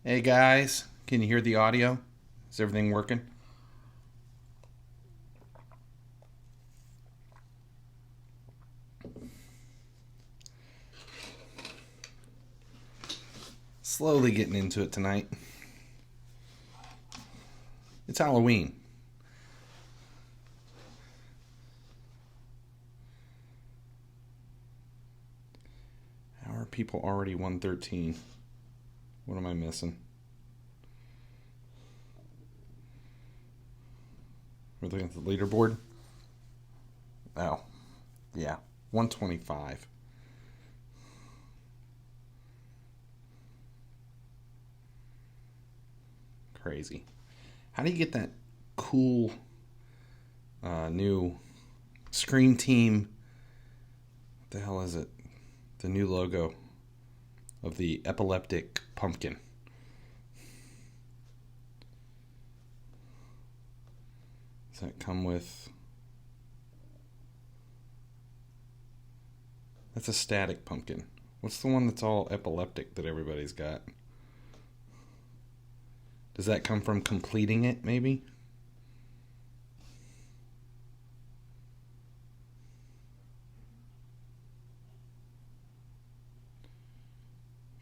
Hey guys, can you hear the audio? Is everything working? Slowly getting into it tonight. It's Halloween. How are people already 113? What am I missing? We're looking at the leaderboard. Oh, yeah, 125. Crazy. How do you get that cool new Scream Team? What the hell is it? The new logo of the epileptic pumpkin. Does that come with... That's a static pumpkin. What's the one that's all epileptic that everybody's got? Does that come from completing it, maybe?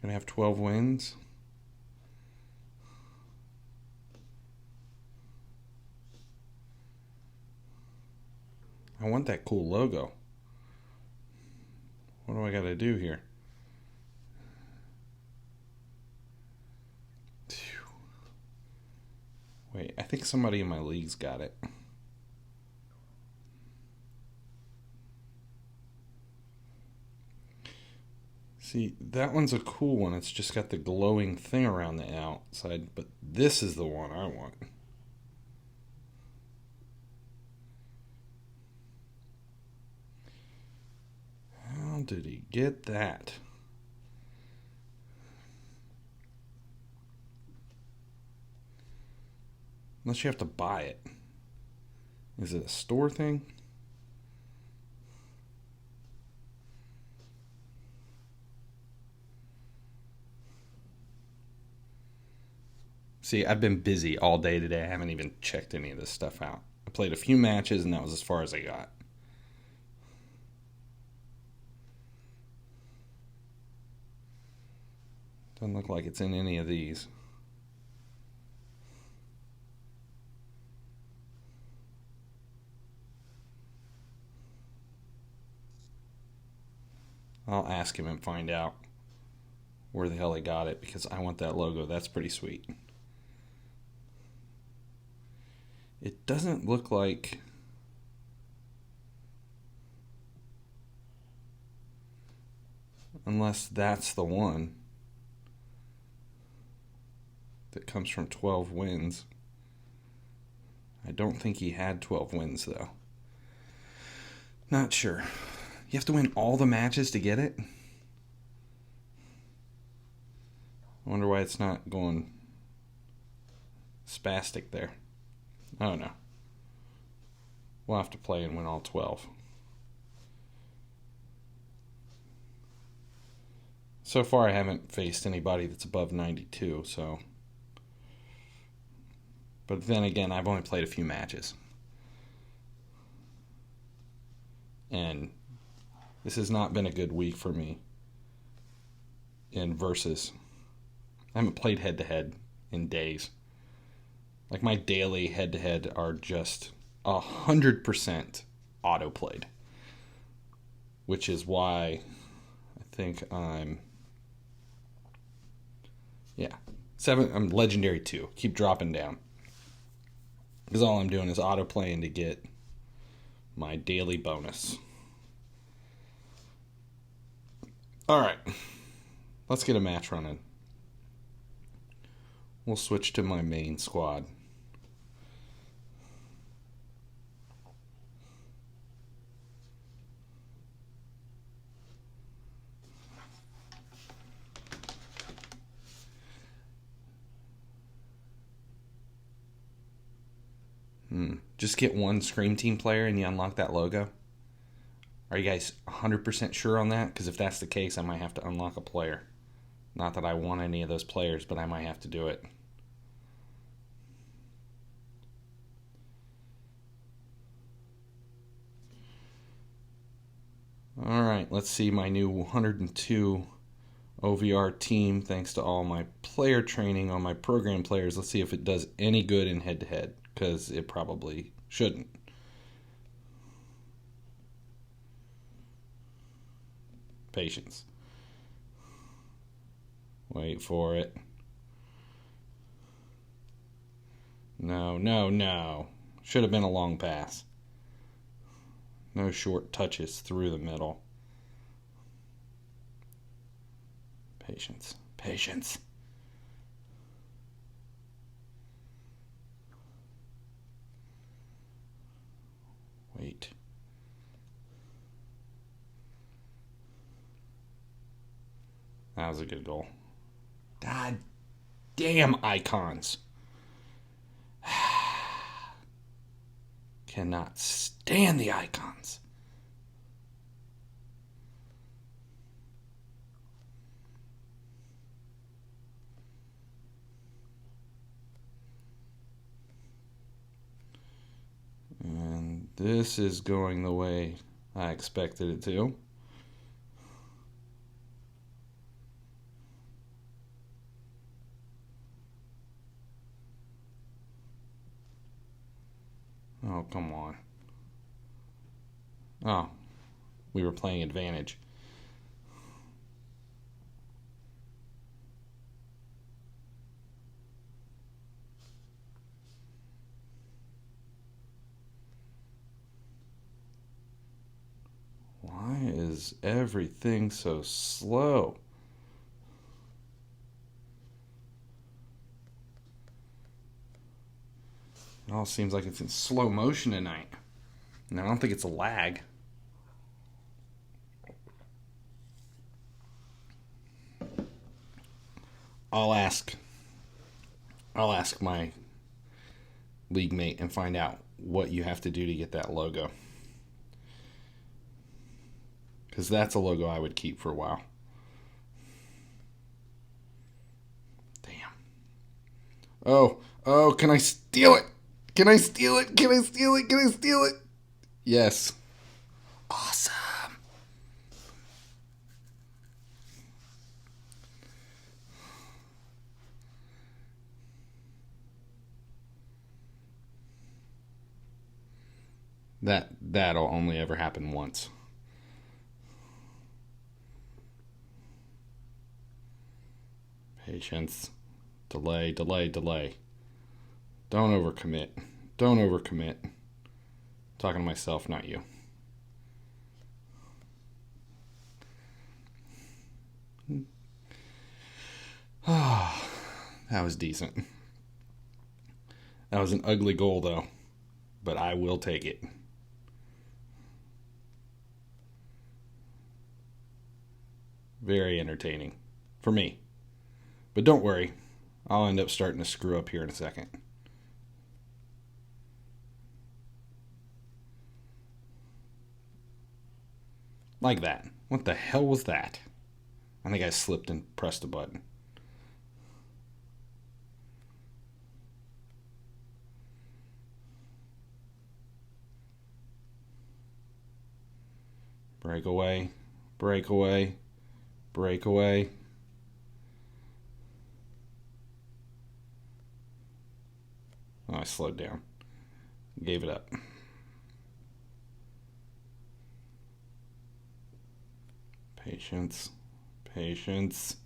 Gonna have 12 wins. I want that cool logo. What do I gotta do here? Wait, I think somebody in my league's got it. See, that one's a cool one. It's just got the glowing thing around the outside, but this is the one I want. How did he get that? Unless you have to buy it. Is it a store thing? See, I've been busy all day today. I haven't even checked any of this stuff out. I played a few matches and that was as far as I got. Doesn't look like it's in any of these. I'll ask him and find out where the hell he got it because I want that logo. That's pretty sweet. It doesn't look like... Unless that's the one that comes from 12 wins. I don't think he had 12 wins, though. Not sure. You have to win all the matches to get it? I wonder why it's not going spastic there. I don't know. We'll have to play and win all 12. So far, I haven't faced anybody that's above 92, so... But then again, I've only played a few matches. And this has not been a good week for me in versus. I haven't played head-to-head in days. Like, my daily head-to-head are just 100% auto-played. Which is why I think I'm... Yeah. I'm Legendary 2. Keep dropping down. Because all I'm doing is auto-playing to get my daily bonus. Alright. Let's get a match running. We'll switch to my main squad. Just get one Scream Team player and you unlock that logo? Are you guys 100% sure on that? Because if that's the case, I might have to unlock a player. Not that I want any of those players, but I might have to do it. Alright, let's see my new 102 OVR team, thanks to all my player training on my program players. Let's see if it does any good in head-to-head, because it probably shouldn't. Patience. Wait for it. No, no, no. Should have been a long pass. No short touches through the middle. Patience. Patience. Wait. That was a good goal. God damn icons. Cannot stand the icons. And this is going the way I expected it to. Oh, come on. Oh, we were playing advantage. Why is everything so slow? It all seems like it's in slow motion tonight. And I don't think it's a lag. I'll ask my league mate and find out what you have to do to get that logo. Because that's a logo I would keep for a while. Damn. Oh, can I steal it? Can I steal it? Can I steal it? Can I steal it? Yes. Awesome. That'll only ever happen once. Patience. Delay, delay, delay. Don't overcommit. Don't overcommit. I'm talking to myself, not you. That was decent. That was an ugly goal, though. But I will take it. Very entertaining. For me. But don't worry. I'll end up starting to screw up here in a second. Like that. What the hell was that? I think I slipped and pressed a button. Breakaway. Breakaway. Breakaway. Oh, I slowed down. Gave it up. Patience. Patience.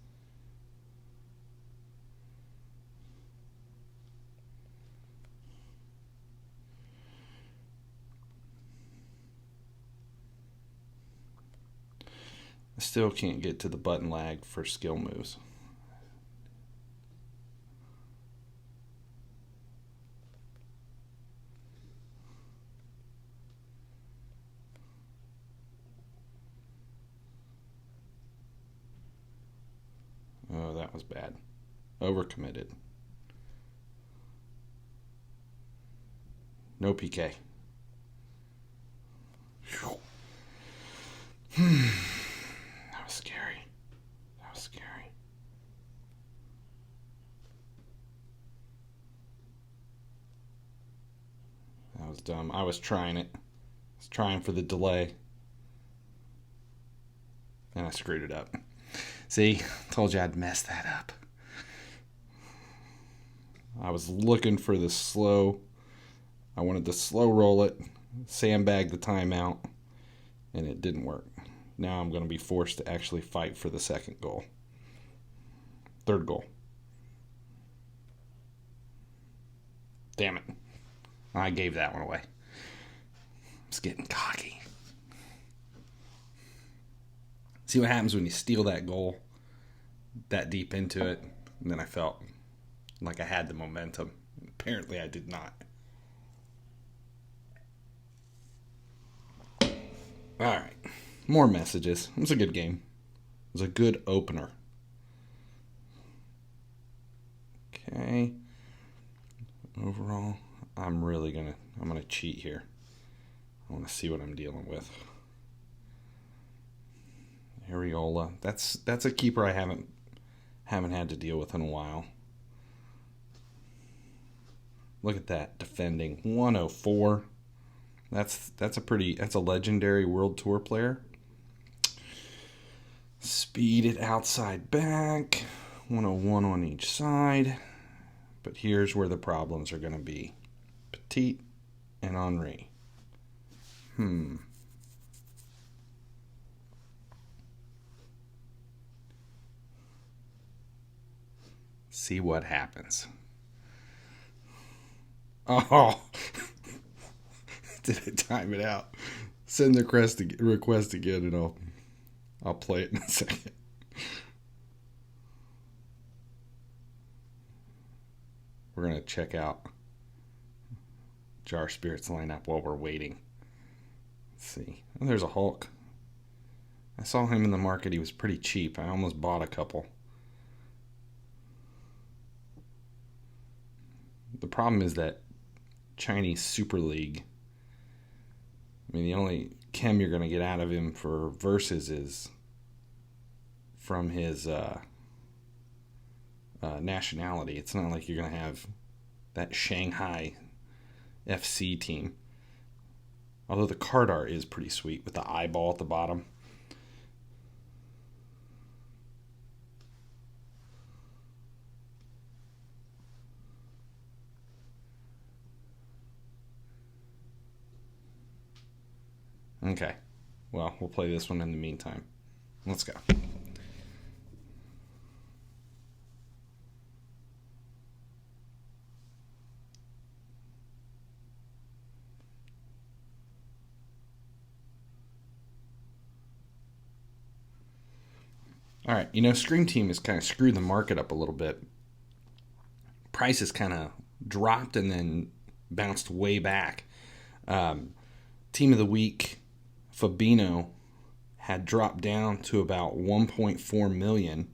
I still can't get to the button lag for skill moves. Oh, that was bad. Overcommitted. No PK. That was scary. That was scary. was dumb. I was trying it. I was trying for the delay. And I screwed it up. See? Told you I'd mess that up. I was looking for the slow. I wanted to slow roll it, sandbag the timeout, and it didn't work. Now I'm going to be forced to actually fight for the second goal. Third goal. Damn it. I gave that one away. I was getting cocky. See what happens when you steal that goal that deep into it? And then I felt like I had the momentum. Apparently I did not. Alright. More messages. It was a good game. It was a good opener. Okay. Overall, I'm gonna cheat here. I want to see what I'm dealing with. Areola. That's a keeper I haven't had to deal with in a while. Look at that defending 104. That's a legendary World Tour player. Speed it outside back. 101 on each side. But here's where the problems are going to be. Petit and Henri. See what happens. Oh. Did I time it out? Send the request again and I'll play it in a second. We're going to check out Jar Spirits lineup while we're waiting. Let's see. Oh, there's a Hulk. I saw him in the market. He was pretty cheap. I almost bought a couple. The problem is that Chinese Super League, I mean, the only chem you're going to get out of him for versus is from his nationality. It's not like you're going to have that Shanghai FC team. Although the card art is pretty sweet with the eyeball at the bottom. Okay. Well, we'll play this one in the meantime. Let's go. All right, Scream Team has kind of screwed the market up a little bit. Prices kind of dropped and then bounced way back. Team of the week, Fabinho, had dropped down to about 1.4 million,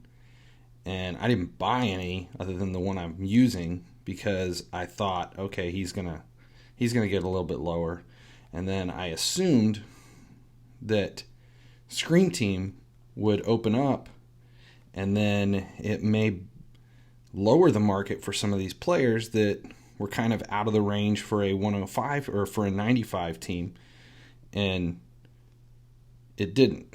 and I didn't buy any other than the one I'm using because I thought, okay, he's gonna get a little bit lower, and then I assumed that Scream Team would open up, and then it may lower the market for some of these players that were kind of out of the range for a 105 or for a 95 team, and it didn't.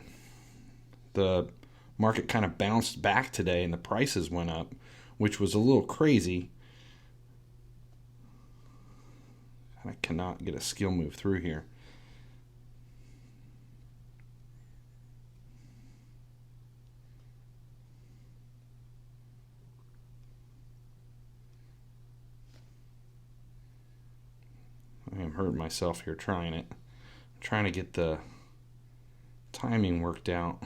The market kind of bounced back today and the prices went up, which was a little crazy. I cannot get a skill move through here. I am hurting myself here trying it. I'm trying to get the timing worked out.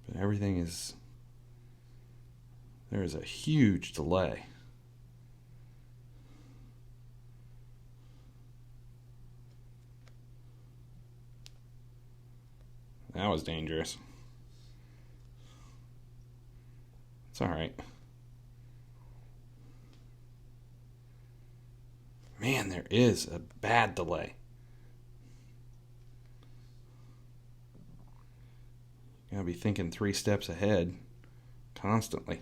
But everything is... There is a huge delay. That was dangerous. It's alright. Man, there is a bad delay. You gotta be thinking 3 steps ahead constantly.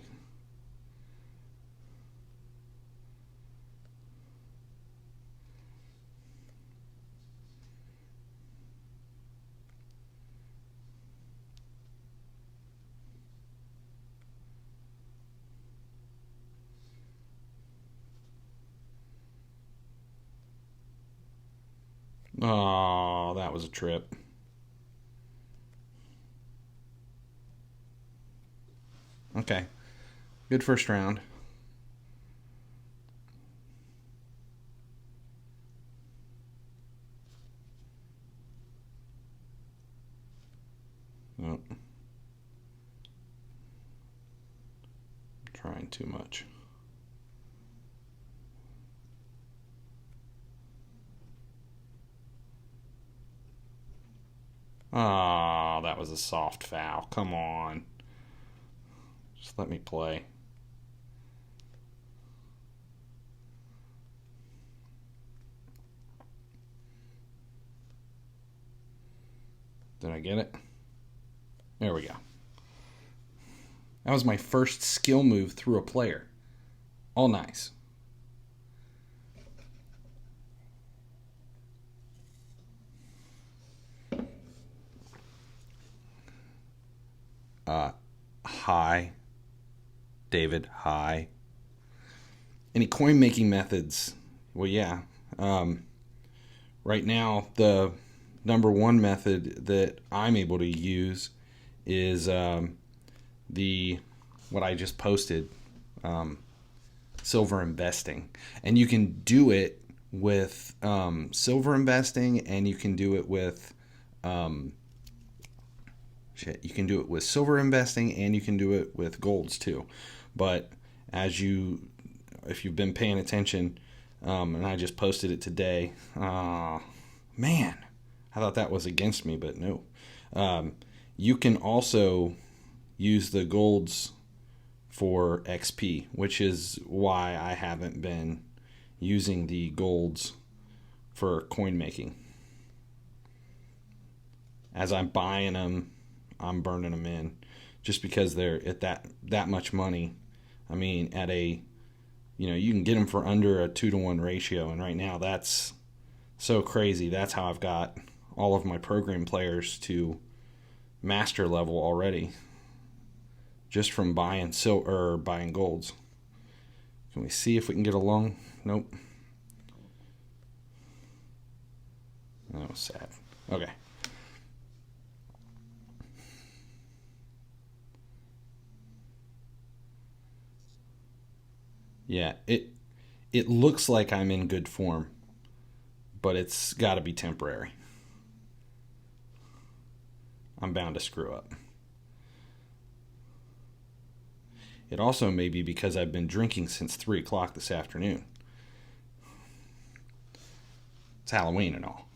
Oh, that was a trip. Okay. Good first round. Oh. Trying too much. Oh, that was a soft foul. Come on. Just let me play. Did I get it? There we go. That was my first skill move through a player. All nice. Hi. David, hi. Any coin making methods? Well, yeah. Right now, the number one method that I'm able to use is the what I just posted, silver investing, and you can do it with silver investing, and you can do it with you can do it with silver investing, and you can do it with golds too. But if you've been paying attention, and I just posted it today, man, I thought that was against me, but no. You can also use the golds for XP, which is why I haven't been using the golds for coin making. As I'm buying them, I'm burning them in, just because they're at that much money. I mean, at a, you can get them for under a 2-to-1 ratio, and right now that's so crazy. That's how I've got all of my program players to master level already, just from buying buying golds. Can we see if we can get along? Nope. That was sad. Okay. Yeah, it looks like I'm in good form, but it's got to be temporary. I'm bound to screw up. It also may be because I've been drinking since 3 o'clock this afternoon. It's Halloween and all.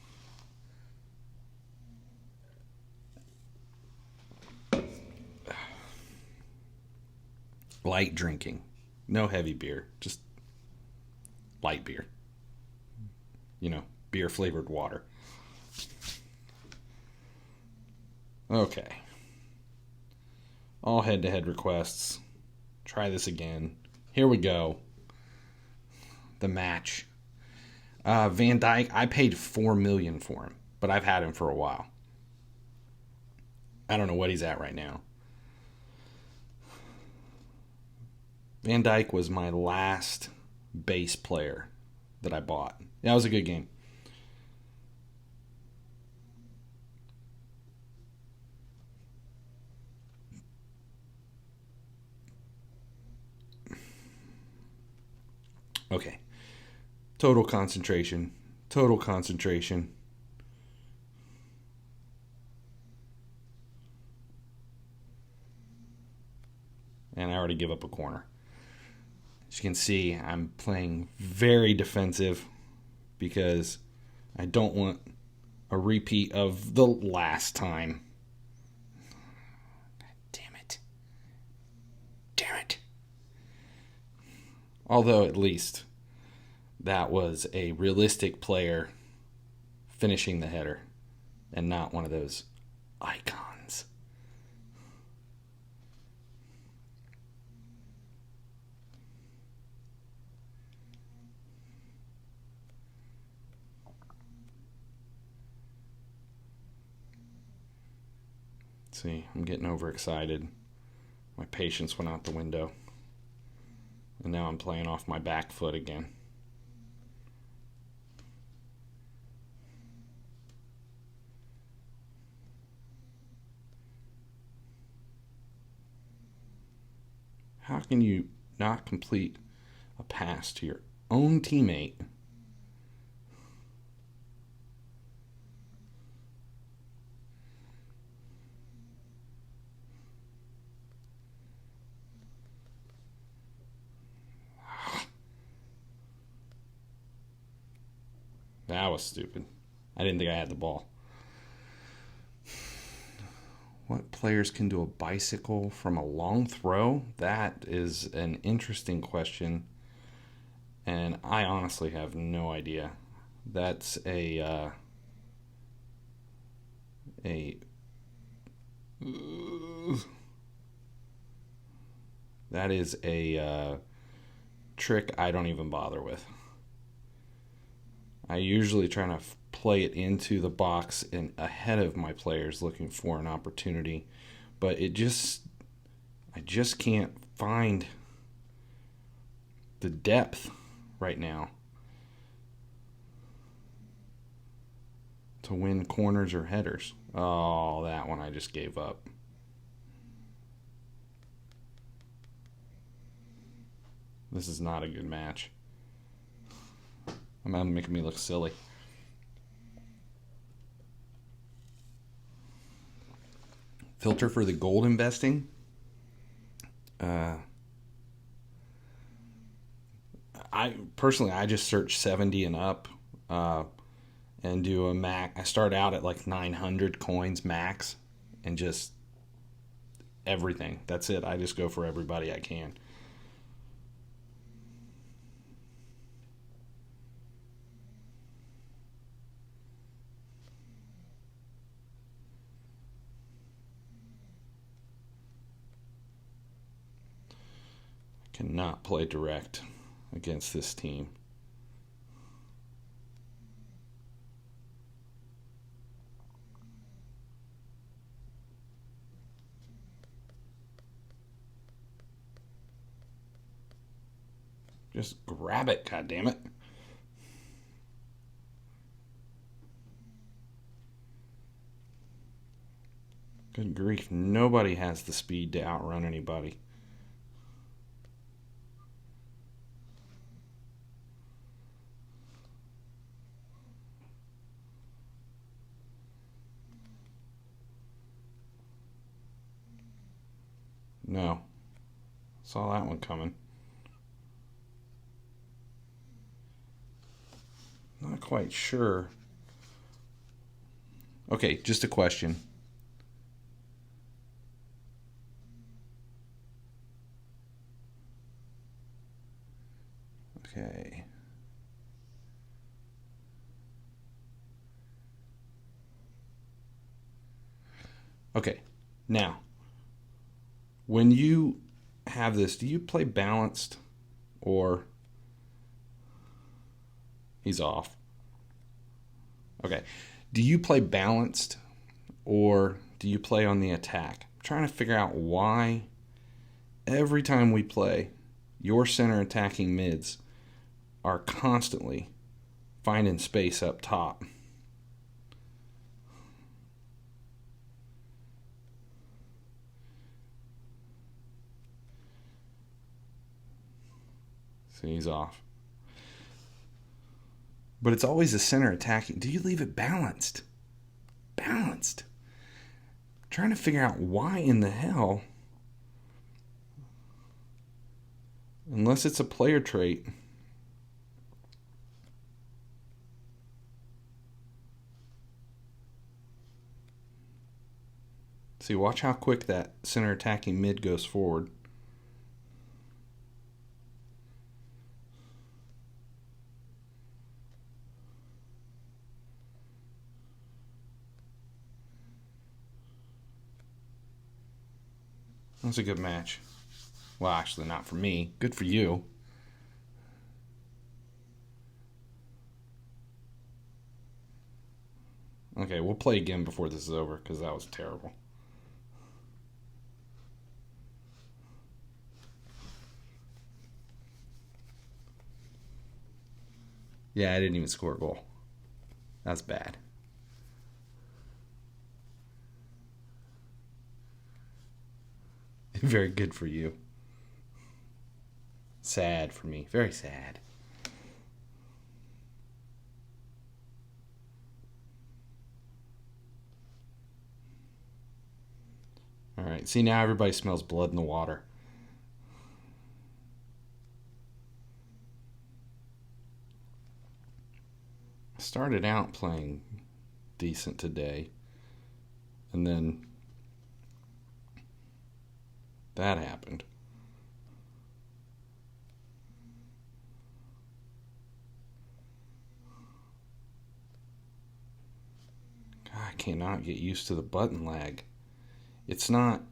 Light drinking. No heavy beer. Just light beer. Beer flavored water. Okay. All head-to-head requests. Try this again. Here we go. The match. Van Dijk, I paid $4 million for him, but I've had him for a while. I don't know what he's at right now. Van Dijk was my last base player that I bought. That was a good game. Okay. Total concentration. Total concentration. And I already give up a corner. As you can see, I'm playing very defensive because I don't want a repeat of the last time. Damn it. Damn it. Although at least that was a realistic player finishing the header and not one of those icons. See, I'm getting overexcited. My patience went out the window. And now I'm playing off my back foot again. How can you not complete a pass to your own teammate? That was stupid. I didn't think I had the ball. What players can do a bicycle from a long throw? That is an interesting question, and I honestly have no idea. That's that is a trick I don't even bother with. I usually try to play it into the box and ahead of my players looking for an opportunity, but I just can't find the depth right now to win corners or headers. Oh, that one I just gave up. This is not a good match. I'm making me look silly. Filter for the gold investing. I just search 70 and up, and do a max. I start out at like 900 coins max, and just everything. That's it. I just go for everybody I can. Cannot play direct against this team. Just grab it, goddammit. Good grief, nobody has the speed to outrun anybody. No. Saw that one coming. Not quite sure. Okay, just a question. Okay. Okay, now, when you have this, do you play balanced or he's off? Okay, do you play balanced or do you play on the attack? I'm trying to figure out why every time we play, your center attacking mids are constantly finding space up top. So he's off. But it's always the center attacking. Do you leave it balanced? Balanced. I'm trying to figure out why in the hell. Unless it's a player trait. See, watch how quick that center attacking mid goes forward. That's a good match. Well, actually, not for me. Good for you. Okay, we'll play again before this is over because that was terrible. Yeah, I didn't even score a goal. That's bad. Very good for you. Sad for me. Very sad. All right. See, now everybody smells blood in the water. Started out playing decent today, and then that happened. God, I cannot get used to the button lag. It's not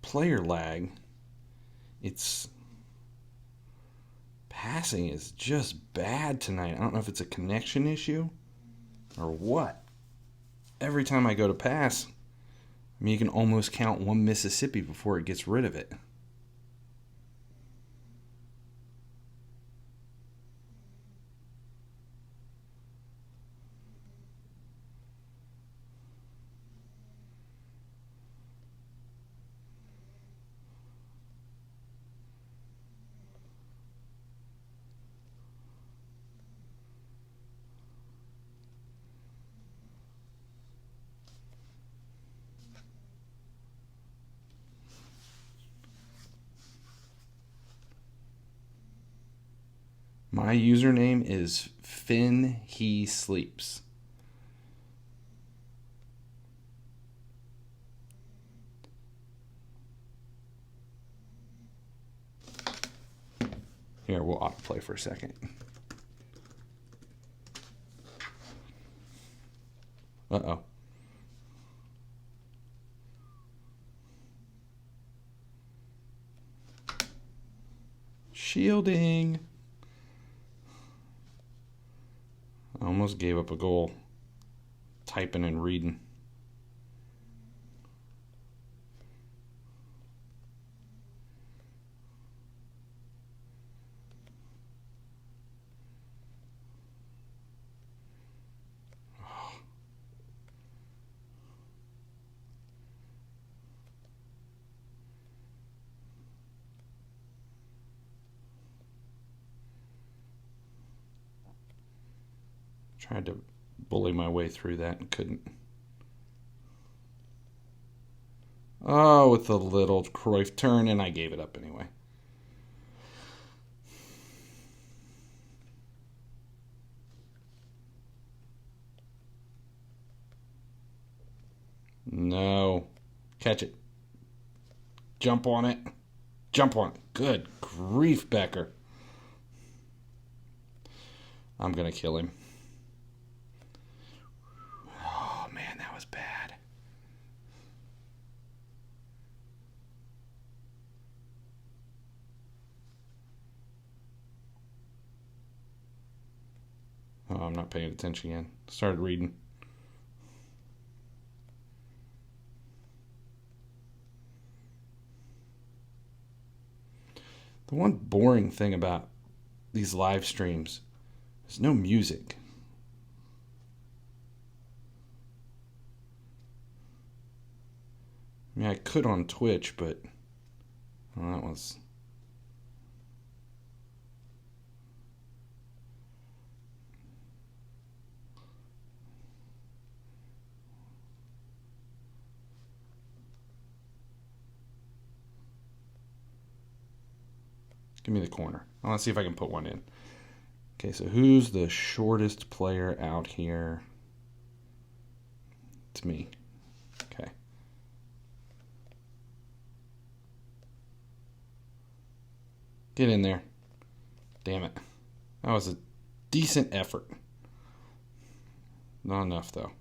player lag. It's passing is just bad tonight. I don't know if it's a connection issue or what. Every time I go to pass, I mean, you can almost count one Mississippi before it gets rid of it. My username is FinallyHeSleeps. Here, we'll autoplay for a second. Uh-oh. Shielding. I almost gave up a goal. Typing and reading. Tried to bully my way through that and couldn't. Oh, with a little Cruyff turn, and I gave it up anyway. No. Catch it. Jump on it. Jump on it. Good grief, Becker. I'm going to kill him. Oh, man, that was bad. Oh, I'm not paying attention again. Started reading. The one boring thing about these live streams is no music. I mean, I could on Twitch, but well, that was... Give me the corner. I want to see if I can put one in. Okay, so who's the shortest player out here? It's me. Okay. Get in there. Damn it. That was a decent effort. Not enough, though.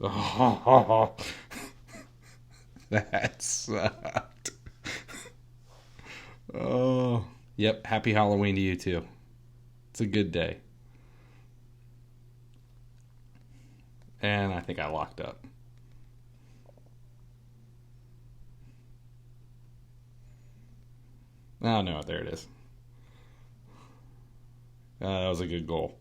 Oh, that sucked. Oh, yep. Happy Halloween to you too. It's a good day. And I think I locked up. Oh no, there it is. That was a good goal.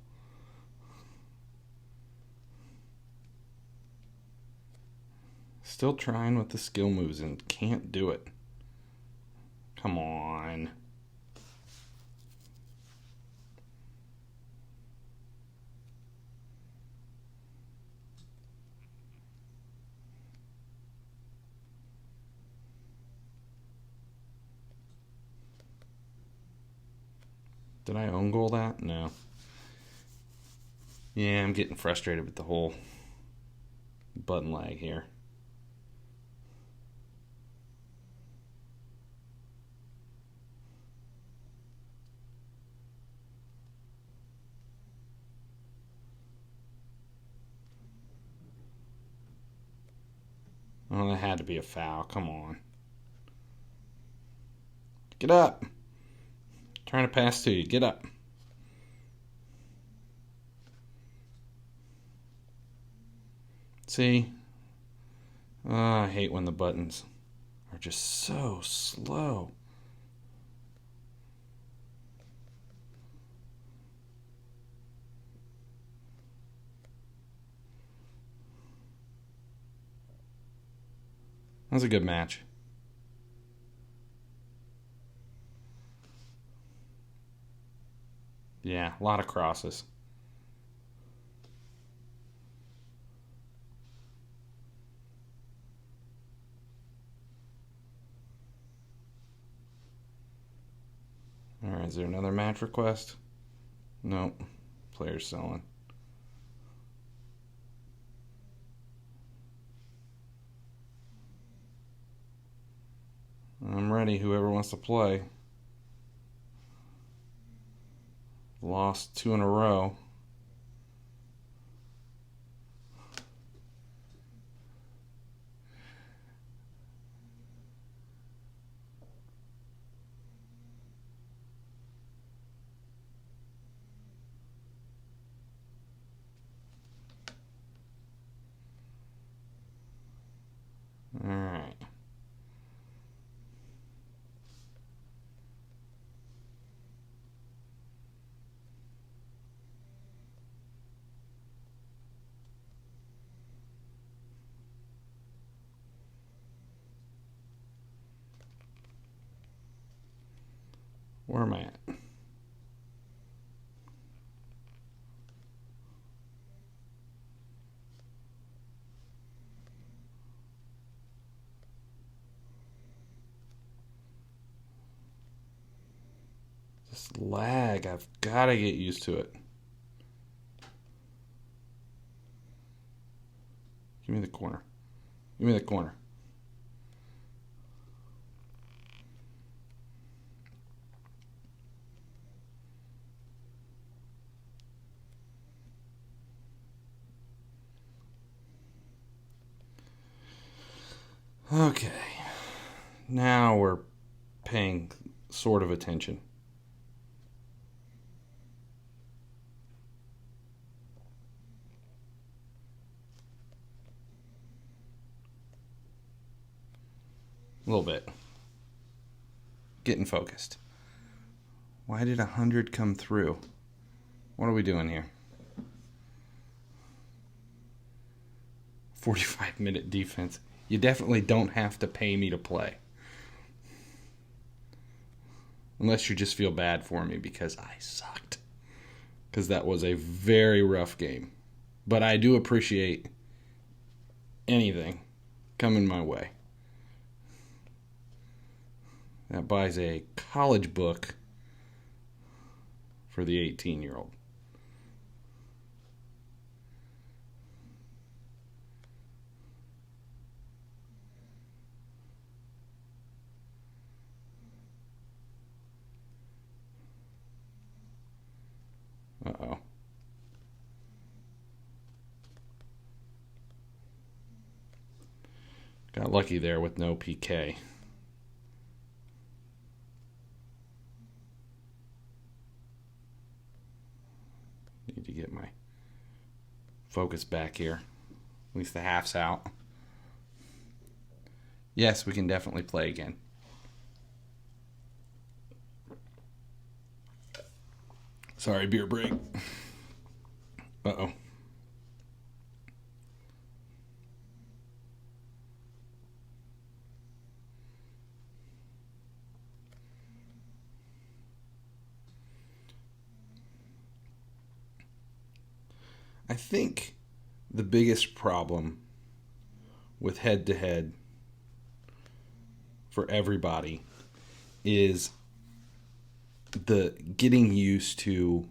Still trying with the skill moves and can't do it. Come on. Did I own goal that? No. Yeah, I'm getting frustrated with the whole button lag here. Oh, that had to be a foul. Come on. Get up. Trying to pass to you. Get up. See? I hate when the buttons are just so slow. That was a good match. Yeah, a lot of crosses. Alright, is there another match request? Nope. Player's selling. I'm ready, whoever wants to play. Lost 2 in a row. Alright. Where am I at? This lag, I've got to get used to it. Give me the corner. Give me the corner. Okay. Now we're paying sort of attention. A little bit. Getting focused. Why did 100 come through? What are we doing here? 45-minute defense. You definitely don't have to pay me to play. Unless you just feel bad for me because I sucked. Because that was a very rough game. But I do appreciate anything coming my way. That buys a college book for the 18-year-old. Uh-oh. Got lucky there with no PK. Need to get my focus back here. At least the half's out. Yes, we can definitely play again. Sorry, beer break. Uh-oh. I think the biggest problem with head-to-head for everybody is the getting used to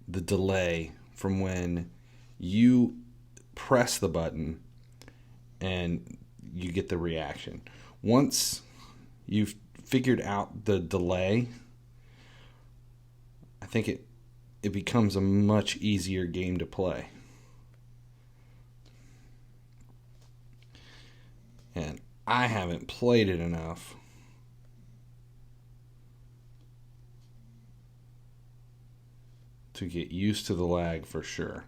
the delay from when you press the button and you get the reaction. Once you've figured out the delay, I think it becomes a much easier game to play. And I haven't played it enough to get used to the lag for sure.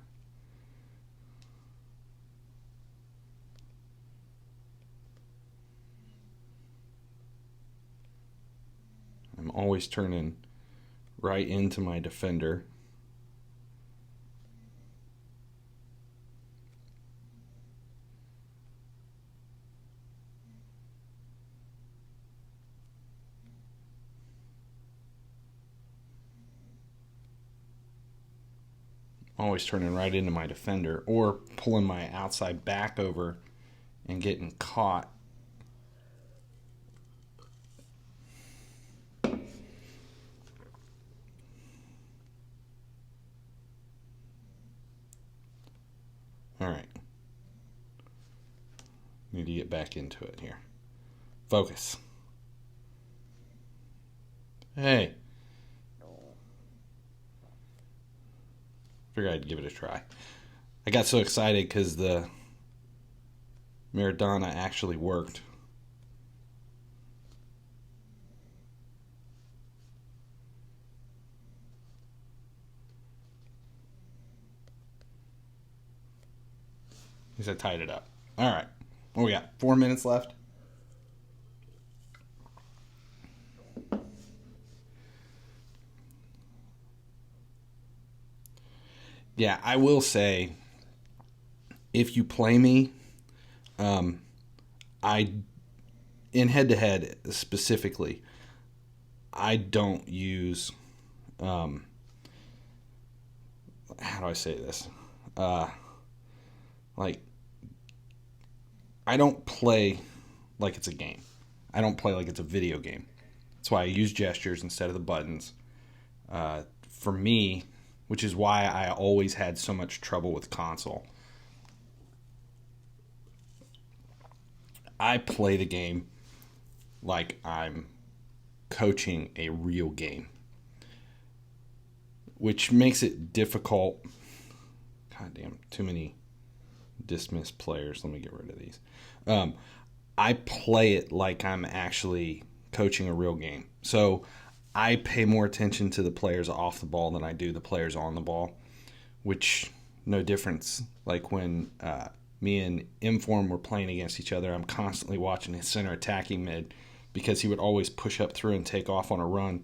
I'm always turning right into my defender. Always turning right into my defender or pulling my outside back over and getting caught. All right. Need to get back into it here. Focus. Hey. Figured I'd give it a try. I got so excited because the Maradona actually worked. At least I tied it up. All right. What we got? 4 minutes left. Yeah, I will say, if you play me, I in head-to-head specifically, I don't use, how do I say this? Like, I don't play like it's a game. I don't play like it's a video game. That's why I use gestures instead of the buttons. For me, which is why I always had so much trouble with console. I play the game like I'm coaching a real game, which makes it difficult. God damn, too many dismissed players. Let me get rid of these. I play it like I'm actually coaching a real game. So I pay more attention to the players off the ball than I do the players on the ball, which no difference. Like when me and Inform were playing against each other, I'm constantly watching his center attacking mid because he would always push up through and take off on a run.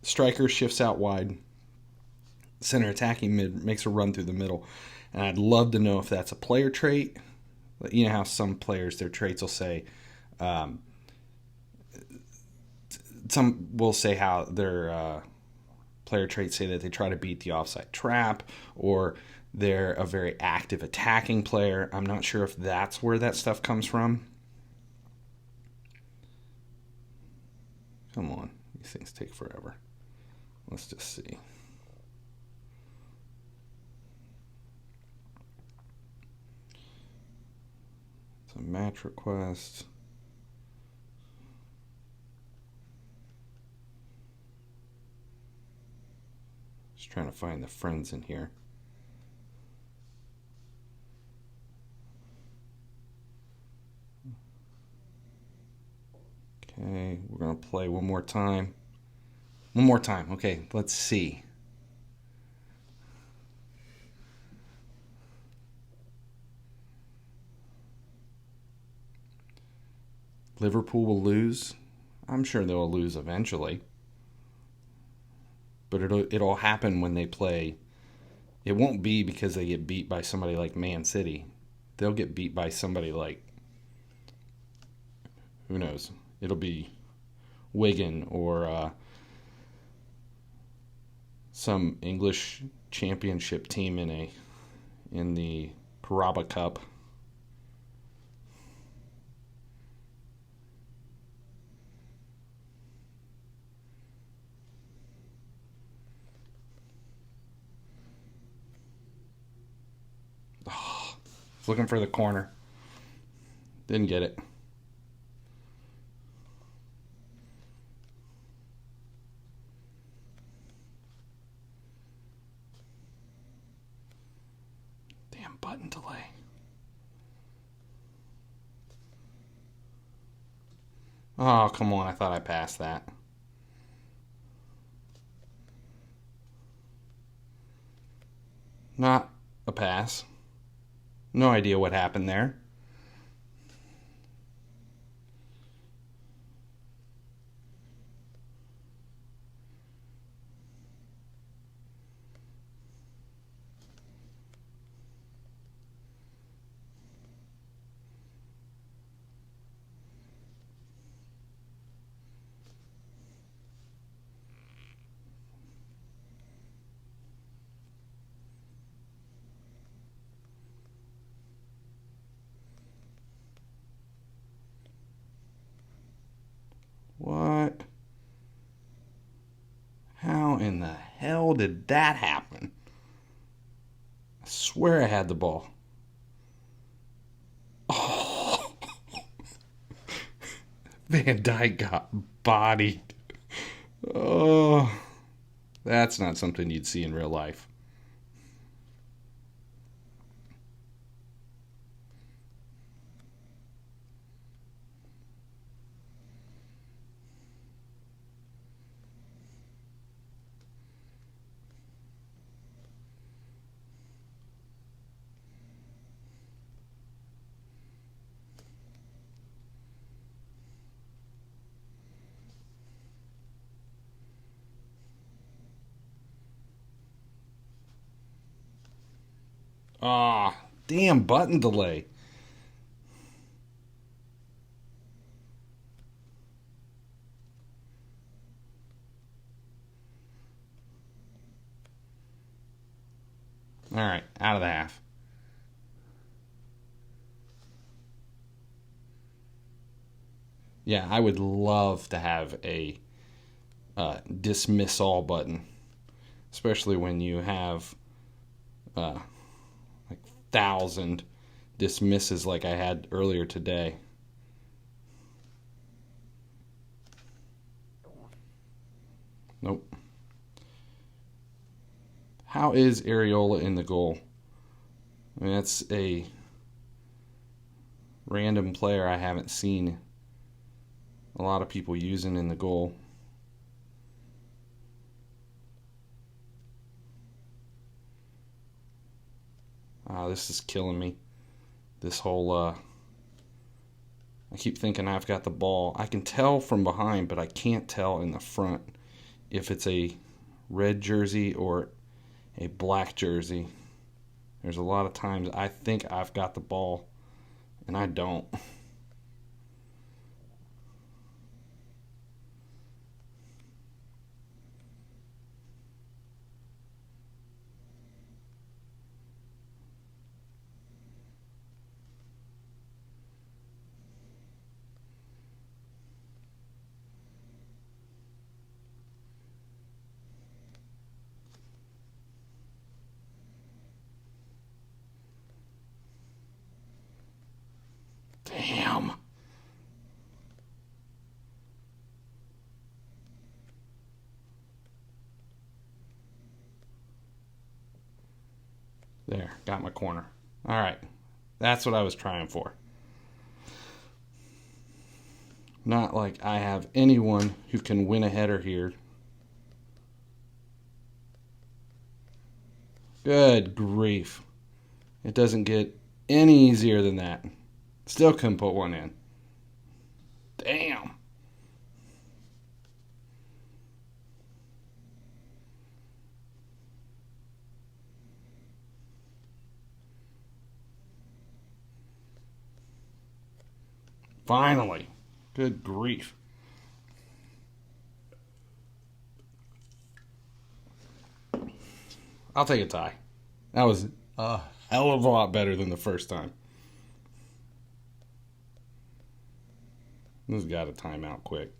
Striker shifts out wide. Center attacking mid makes a run through the middle. And I'd love to know if that's a player trait. You know how some players, their traits will say, some will say how their player traits say that they try to beat the offside trap, or they're a very active attacking player. I'm not sure if that's where that stuff comes from. Come on, these things take forever. Let's just see. It's a match request. Just trying to find the friends in here. Okay, we're going to play one more time. One more time. Okay, let's see. Liverpool will lose. I'm sure they'll lose eventually. but it'll happen when they play. It won't be because they get beat by somebody like Man City. They'll get beat by somebody like, who knows? It'll be Wigan or some English championship team in the Carabao Cup. Oh, looking for the corner. Didn't get it. Damn button delay. Oh, come on. I thought I passed that. Not a pass. No idea what happened there. What? How in the hell did that happen? I swear I had the ball. Oh. Van Dijk got bodied. Oh. That's not something you'd see in real life. Ah, oh, damn button delay. All right, out of the half. Yeah, I would love to have a dismiss all button, especially when you have like 1,000 dismisses like I had earlier today. Nope. How is Areola in the goal? I mean, that's a random player I haven't seen a lot of people using in the goal. This is killing me. This whole, I keep thinking I've got the ball. I can tell from behind, but I can't tell in the front if it's a red jersey or a black jersey. There's a lot of times I think I've got the ball, and I don't. Damn. There, got my corner. All right, that's what I was trying for. Not like I have anyone who can win a header here. Good grief. It doesn't get any easier than that. Still couldn't put one in. Damn. Finally. Good grief. I'll take a tie. That was a hell of a lot better than the first time. This has got a timeout quick.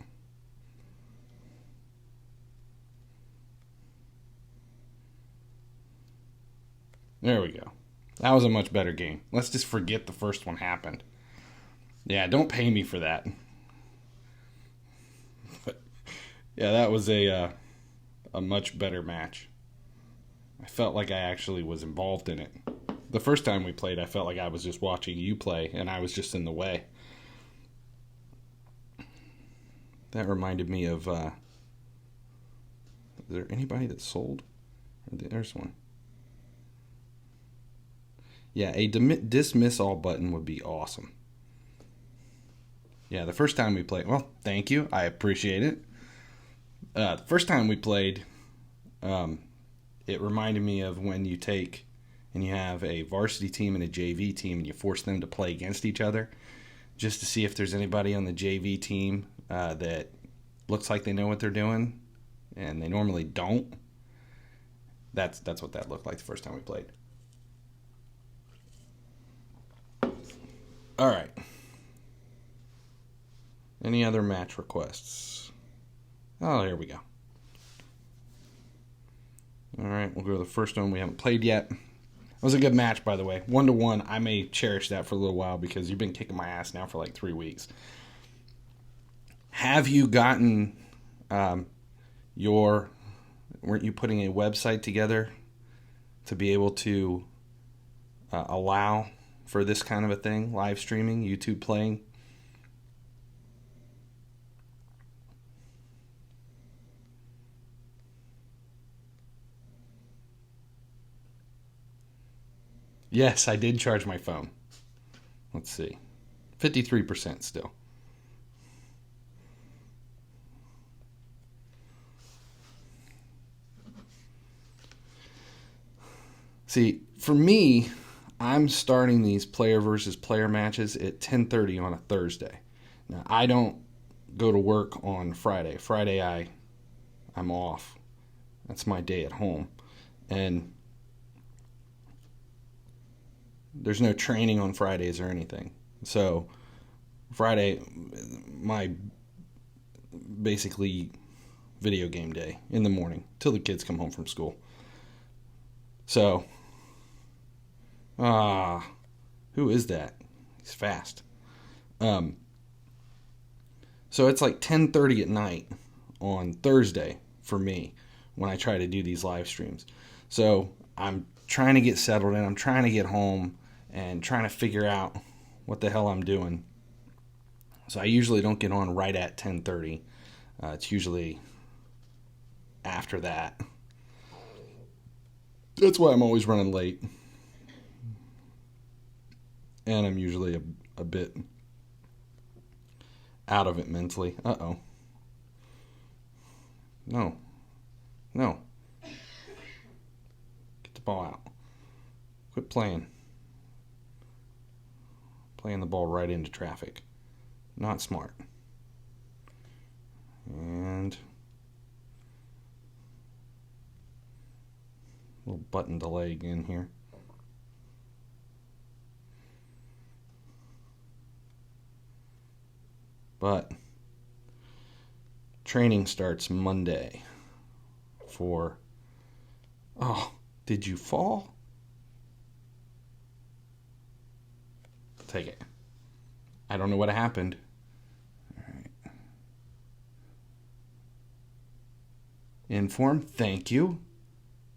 There we go. That was a much better game. Let's just forget the first one happened. Yeah, don't pay me for that. But yeah, that was a much better match. I felt like I actually was involved in it. The first time we played, I felt like I was just watching you play, and I was just in the way. That reminded me of... is there anybody that sold? There's one. Yeah, a dismiss all button would be awesome. Yeah, the first time we played... Well, thank you. I appreciate it. The first time we played, it reminded me of when you take and you have a varsity team and a JV team and you force them to play against each other just to see if there's anybody on the JV team that looks like they know what they're doing, and they normally don't. That's what that looked like the first time we played. All right. Any other match requests? Oh, here we go. All right, we'll go to the first one we haven't played yet. It was a good match, by the way. 1-1. I may cherish that for a little while because you've been kicking my ass now for like 3 weeks. Have you gotten weren't you putting a website together to be able to allow for this kind of a thing, live streaming, YouTube playing? Yes, I did charge my phone. Let's see. 53% still. See, for me, I'm starting these player versus player matches at 10:30 on a Thursday. Now, I don't go to work on Friday. Friday, I'm off. That's my day at home. And there's no training on Fridays or anything. So Friday, my basically video game day in the morning till the kids come home from school. So, who is that? He's fast. So it's like 10:30 at night on Thursday for me when I try to do these live streams. So I'm trying to get settled in. I'm trying to get home and trying to figure out what the hell I'm doing. So I usually don't get on right at 10:30. It's usually after that. That's why I'm always running late. And I'm usually a bit out of it mentally. Uh-oh. No. Get the ball out. Quit playing. Playing the ball right into traffic. Not smart. And a little button delay again here. But training starts Monday for... Oh, did you fall? Take it. I don't know what happened. All right. Inform, thank you.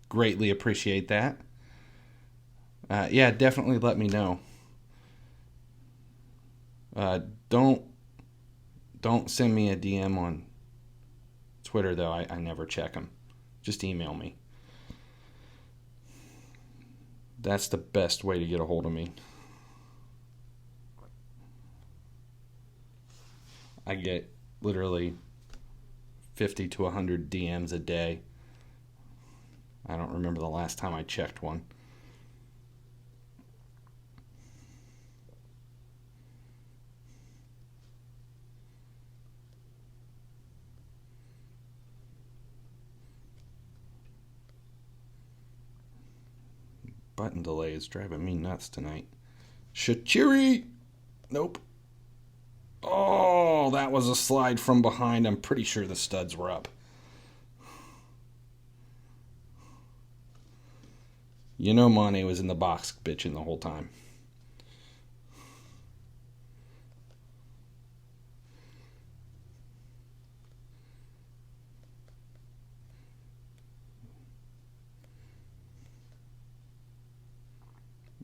Greatly appreciate that. Yeah, definitely let me know. Don't send me a DM on Twitter, though. I never check them. Just email me. That's the best way to get a hold of me. I get literally 50 to 100 DMs a day. I don't remember the last time I checked one. button delay is driving me nuts tonight. Shachiri! Nope. Oh, that was a slide from behind. I'm pretty sure the studs were up. You know Mane was in the box bitching the whole time.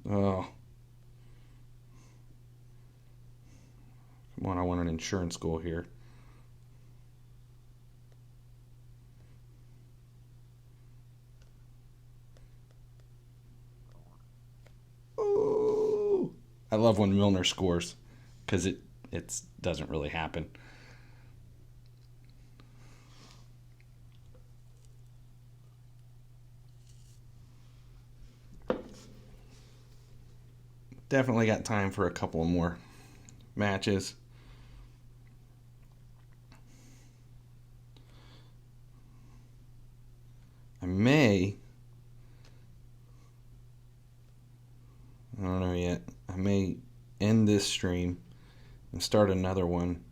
Oh. Come on, I want an insurance goal here. Oh. I love when Milner scores because it doesn't really happen. Definitely got time for a couple of more matches. I don't know yet. I may end this stream and start another one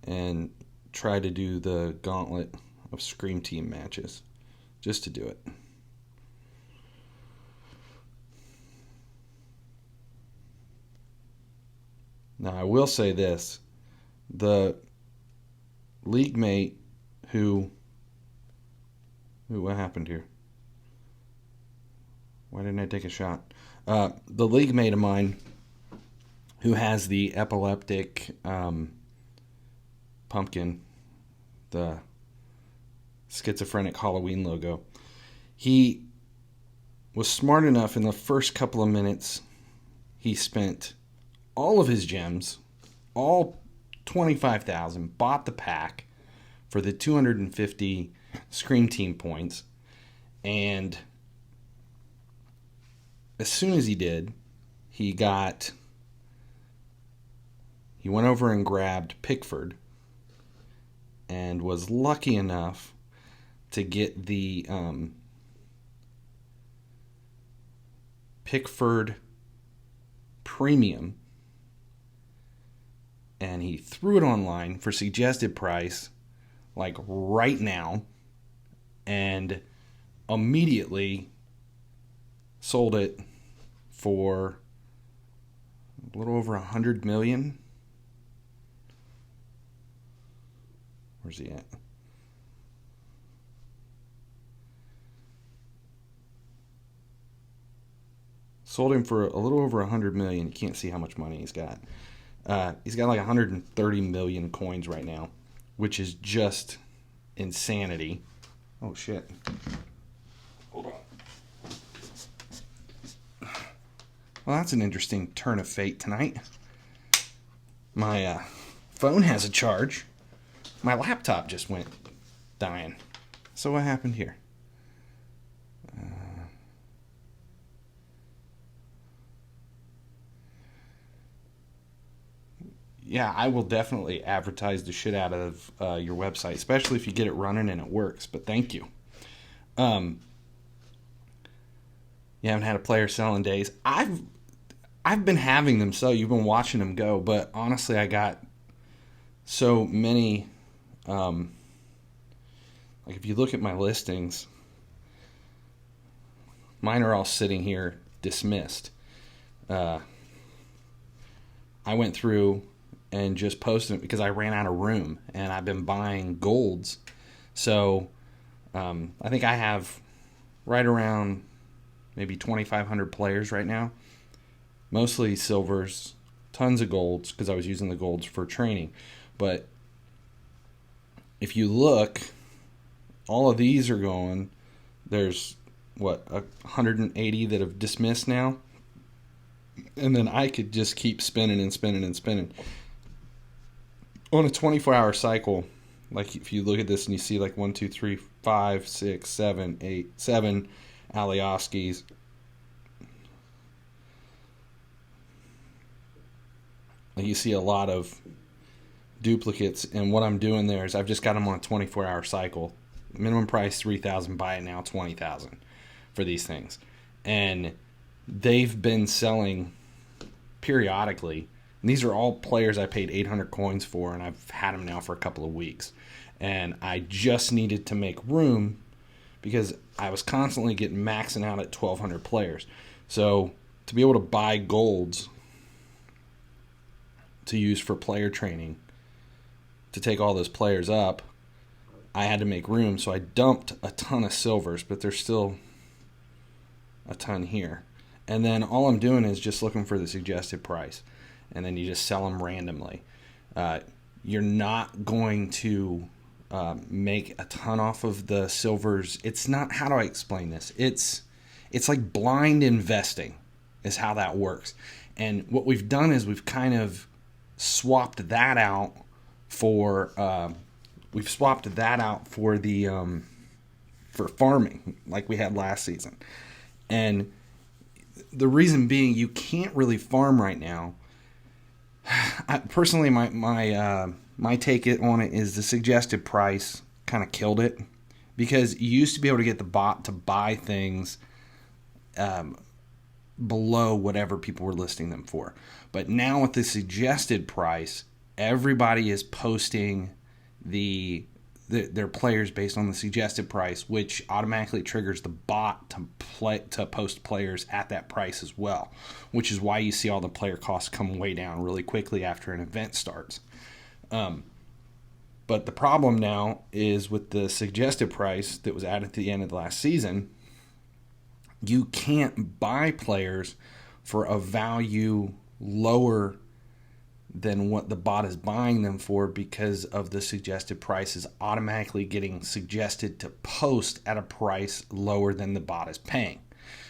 and try to do the gauntlet of Scream Team matches just to do it. Now, I will say this. The league mate what happened here? Why didn't I take a shot? The league mate of mine who has the epileptic pumpkin, the schizophrenic Halloween logo, he was smart enough in the first couple of minutes. He spent all of his gems, all 25,000, bought the pack for the 250 Scream Team points, and as soon as he did, he went over and grabbed Pickford and was lucky enough to get the Pickford Premium, and he threw it online for suggested price, like right now, and immediately sold it for a little over 100 million. Where's he at? Sold him for a little over 100 million. You can't see how much money he's got. He's got like 130 million coins right now, which is just insanity. Oh, shit. Hold on. Well, that's an interesting turn of fate tonight. My phone has a charge. My laptop just went dying. So what happened here? Yeah, I will definitely advertise the shit out of your website, especially if you get it running and it works. But thank you. You haven't had a player sell in days. I've been having them sell. You've been watching them go, but honestly, I got so many. Like if you look at my listings, mine are all sitting here dismissed. I went through and just posted it because I ran out of room, and I've been buying golds. So I think I have right around maybe 2,500 players right now. Mostly silvers, tons of golds because I was using the golds for training. But if you look, all of these are going. There's, 180 that have dismissed now? And then I could just keep spinning and spinning and spinning. On a 24-hour cycle, like if you look at this and you see like 1, 2, 3, 5, 6, 7, 8, 7 Alioskis. You see a lot of duplicates, and what I'm doing there is I've just got them on a 24-hour cycle. Minimum price $3,000, buy it now $20,000 for these things. And they've been selling periodically. And these are all players I paid 800 coins for, and I've had them now for a couple of weeks. And I just needed to make room because I was constantly getting maxing out at 1,200 players. So to be able to buy golds to use for player training, to take all those players up, I had to make room. So I dumped a ton of silvers, but there's still a ton here. And then all I'm doing is just looking for the suggested price. And then you just sell them randomly. You're not going to make a ton off of the silvers. It's not, how do I explain this? It's like blind investing is how that works. And what we've done is we've kind of swapped that out for the for farming like we had last season. And the reason being, you can't really farm right now. Personally, my take on it is the suggested price kind of killed it, because you used to be able to get the bot to buy things below whatever people were listing them for. But now with the suggested price, everybody is posting their players based on the suggested price, which automatically triggers the bot to post players at that price as well, which is why you see all the player costs come way down really quickly after an event starts. But the problem now is with the suggested price that was added at the end of the last season, you can't buy players for a value lower than what the bot is buying them for, because of the suggested price is automatically getting suggested to post at a price lower than the bot is paying.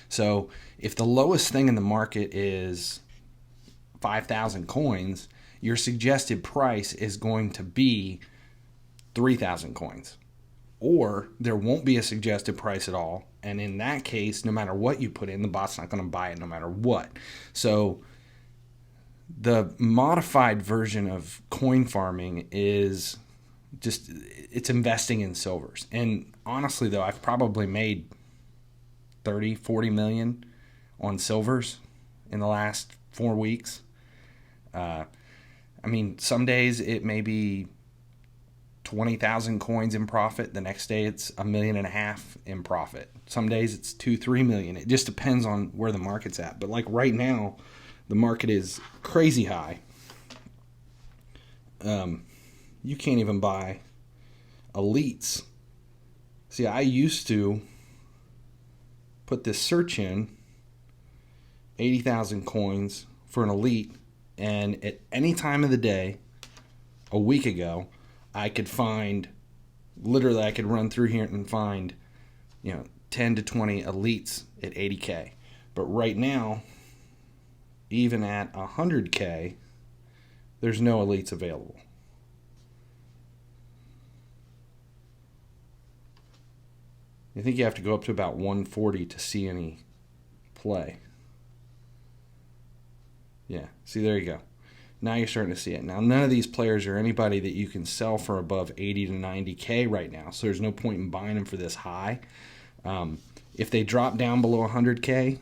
So if the lowest thing in the market is 5,000 coins, your suggested price is going to be 3,000 coins. Or there won't be a suggested price at all. And in that case, no matter what you put in, the bot's not going to buy it no matter what. So the modified version of coin farming is just, it's investing in silvers. And honestly, though, I've probably made 30, 40 million on silvers in the last 4 weeks. I mean, some days it may be 20,000 coins in profit. The next day it's $1.5 million in profit. Some days it's 2-3 million. It just depends on where the market's at. But like right now, the market is crazy high. You can't even buy elites. See, I used to put this search in, 80,000 coins for an elite, and at any time of the day, a week ago, I could find, literally I could run through here and find, 10 to 20 elites at 80K. But right now, even at 100K, there's no elites available. I think you have to go up to about 140 to see any play. Yeah, see, there you go. Now you're starting to see it. Now, none of these players are anybody that you can sell for above 80 to 90K right now, so there's no point in buying them for this high. If they drop down below 100K,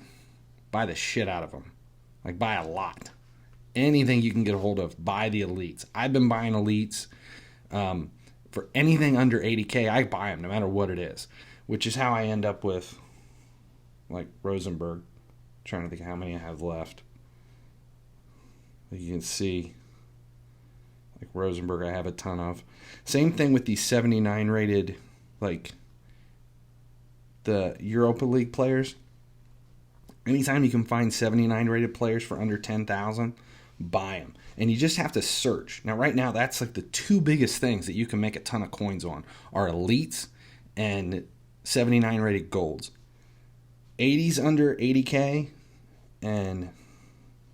buy the shit out of them. Like, buy a lot. Anything you can get a hold of, buy the elites. I've been buying elites for anything under 80K. I buy them no matter what it is, which is how I end up with, like, Rosenberg. I'm trying to think of how many I have left. You can see, like Rosenberg, I have a ton of. Same thing with these 79 rated, like the Europa League players. Anytime you can find 79 rated players for under 10,000, buy them. And you just have to search. Now, right now, that's like the two biggest things that you can make a ton of coins on are elites and 79 rated golds. 80s under 80K and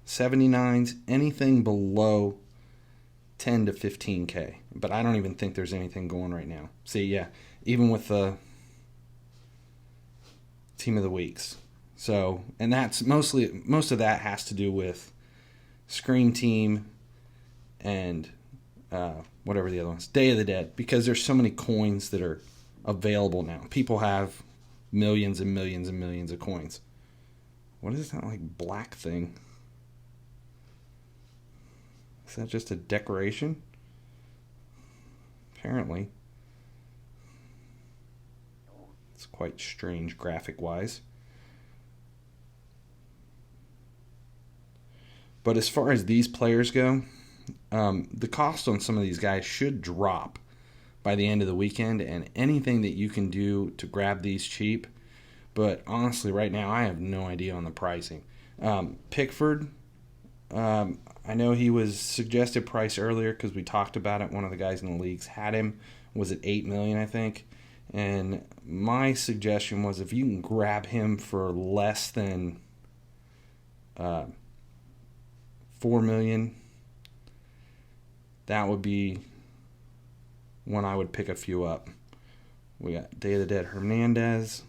79s, anything below 10 to 15K. But I don't even think there's anything going right now. See, yeah, even with the team of the weeks. So, and that's most of that has to do with Scream Team and whatever the other ones, Day of the Dead, because there's so many coins that are available now. People have millions and millions and millions of coins. What is that like black thing? Is that just a decoration? Apparently. It's quite strange graphic-wise. But as far as these players go, the cost on some of these guys should drop by the end of the weekend, and anything that you can do to grab these cheap. But honestly, right now, I have no idea on the pricing. Pickford, I know he was suggested price earlier because we talked about it. One of the guys in the leagues had him. Was it $8 million, I think? And my suggestion was if you can grab him for less than $4 million, that would be when I would pick a few up. We got Day of the Dead Hernandez.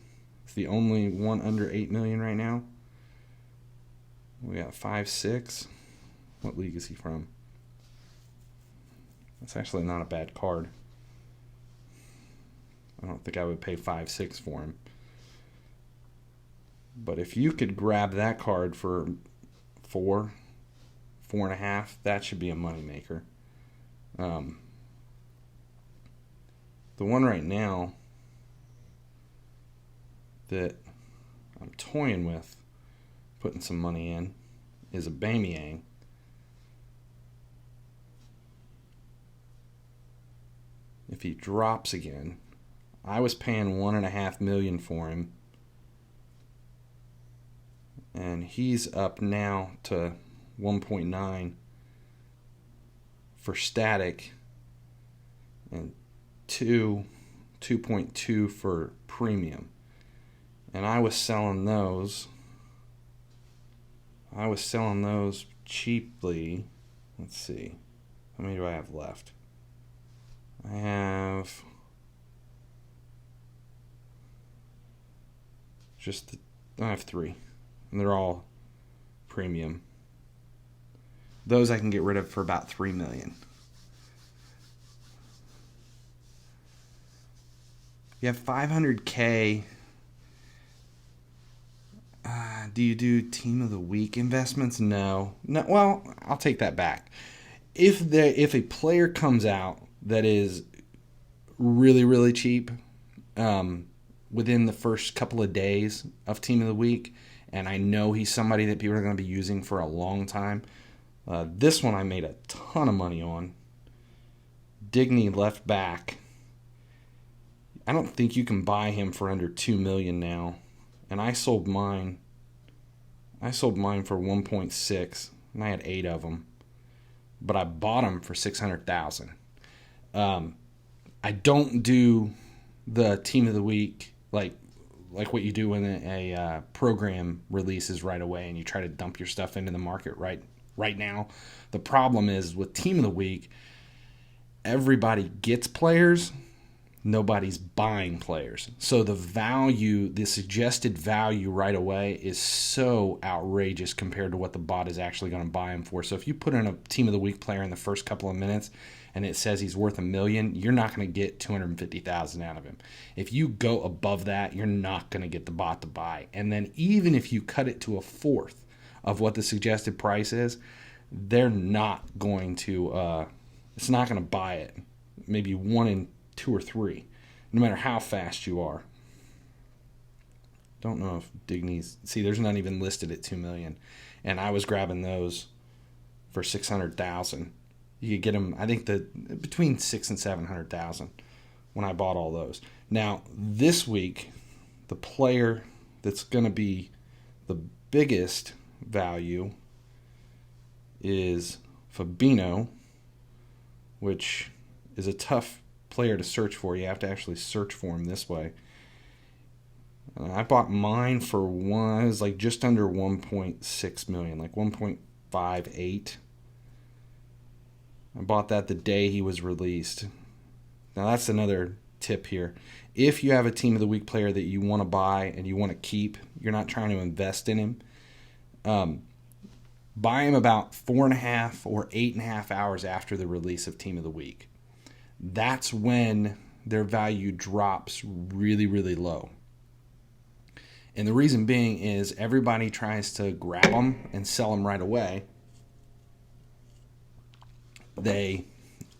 It's the only one under $8 million right now. We got 5-6. What league is he from? That's actually not a bad card. I don't think I would pay 5-6 for him. But if you could grab that card for 4.5, that should be a moneymaker. The one right now that I'm toying with putting some money in is a Aubameyang. If he drops again, I was paying $1.5 million for him, and he's up now to 1.9 for static and 2.2 for premium. And I was selling those cheaply. Let's see. How many do I have left? I have I have 3. And they're all premium. Those I can get rid of for about $3 million. You have $500K. Do you do team of the week investments? No. Well, I'll take that back. If a player comes out that is really, really cheap within the first couple of days of team of the week, and I know he's somebody that people are going to be using for a long time, this one I made a ton of money on. Digne left back. I don't think you can buy him for under $2 million now. And I sold mine for 1.6, and I had 8 of them. But I bought them for $600,000. I don't do the team of the week like what you do when a program releases right away and you try to dump your stuff into the market right now. The problem is with team of the week, everybody gets players. Nobody's buying players. So the suggested value right away is so outrageous compared to what the bot is actually going to buy him for. So if you put in a team of the week player in the first couple of minutes and it says he's worth $1 million, you're not going to get $250,000 out of him. If you go above that, you're not going to get the bot to buy. And then even if you cut it to a fourth of what the suggested price is, they're not going to, it's not going to buy it. Maybe 1 in 2 or 3, no matter how fast you are. Don't know if Digny's... See, there's not even listed at $2 million. And I was grabbing those for $600,000. You could get them, I think, between $600,000 and $700,000 when I bought all those. Now, this week, the player that's going to be the biggest value is Fabinho, which is a tough player to search for. You have to actually search for him this way. I bought mine for one. It was like just under 1.6 million, like 1.58. I bought that the day he was released. Now that's another tip here. If you have a team of the week player that you want to buy and you want to keep, you're not trying to invest in him, buy him about 4.5 or 8.5 hours after the release of team of the week. That's when their value drops really, really low. And the reason being is everybody tries to grab them and sell them right away. They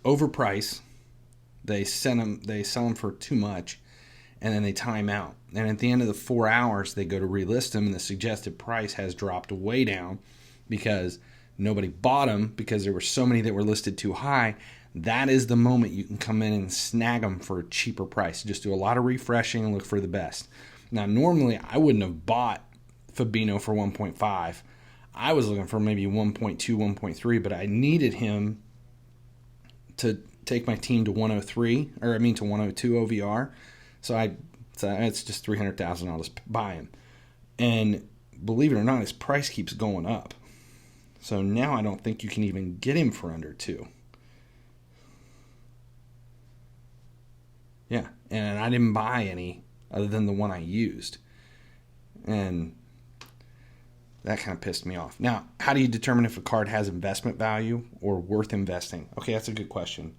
overprice. They sell them for too much, and then they time out. And at the end of the 4 hours, they go to relist them, and the suggested price has dropped way down because nobody bought them because there were so many that were listed too high. That is the moment you can come in and snag them for a cheaper price. Just do a lot of refreshing and look for the best. Now, normally I wouldn't have bought Fabinho for 1.5. I was looking for maybe 1.2, 1.3, but I needed him to take my team to 103, to 102 OVR. So it's just 300,000. I'll just buy him. And believe it or not, his price keeps going up. So now I don't think you can even get him for under 2. Yeah, and I didn't buy any other than the one I used. And that kind of pissed me off. Now, how do you determine if a card has investment value or worth investing? Okay, that's a good question.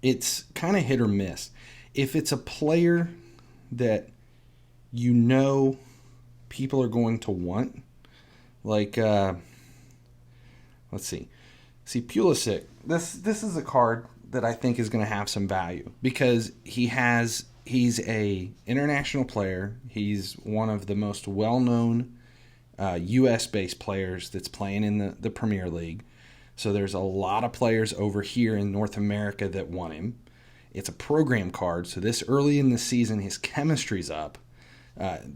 It's kind of hit or miss. If it's a player that you know people are going to want, like, let's see. See, Pulisic, this is a card that I think is going to have some value because he's a international player. He's one of the most well-known U.S.-based players that's playing in the Premier League. So there's a lot of players over here in North America that want him. It's a program card, so this early in the season, his chemistry's up.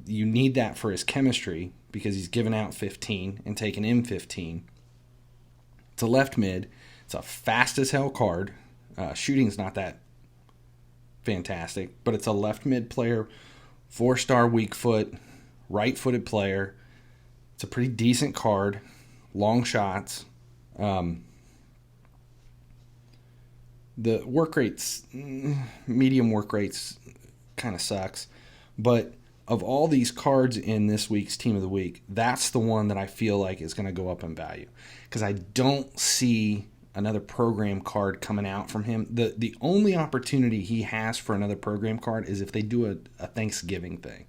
You need that for his chemistry because he's given out 15 and taken in 15. It's a left mid. It's a fast as hell card. Shooting's not that fantastic, but it's a left mid player, 4-star weak foot, right-footed player. It's a pretty decent card, long shots. The work rates, medium work rates, kind of sucks. But of all these cards in this week's Team of the Week, that's the one that I feel like is going to go up in value because I don't see another program card coming out from him. The only opportunity he has for another program card is if they do a Thanksgiving thing,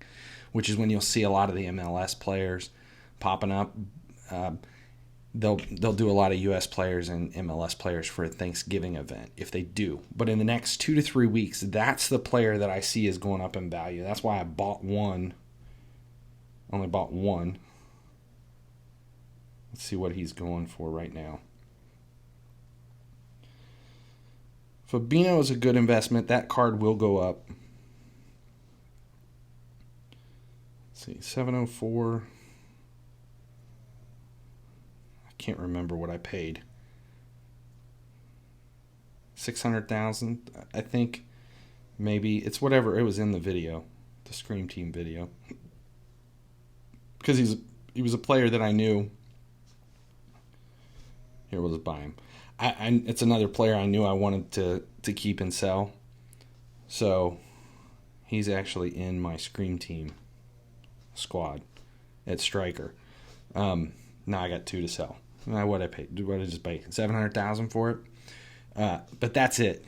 which is when you'll see a lot of the MLS players popping up. They'll do a lot of U.S. players and MLS players for a Thanksgiving event if they do. But in the next 2 to 3 weeks, that's the player that I see is going up in value. That's why I bought one. Only bought one. Let's see what he's going for right now. Fabinho is a good investment. That card will go up. Let's see, 704. I can't remember what I paid. 600,000, I think. Maybe it's whatever it was in the video, the Scream Team video, because he was a player that I knew. Here, we'll just buy him. It's another player I knew I wanted to keep and sell. So he's actually in my Scream Team squad at striker. Now I got 2 to sell. What I paid? What did I just pay? 700,000 for it. But that's it.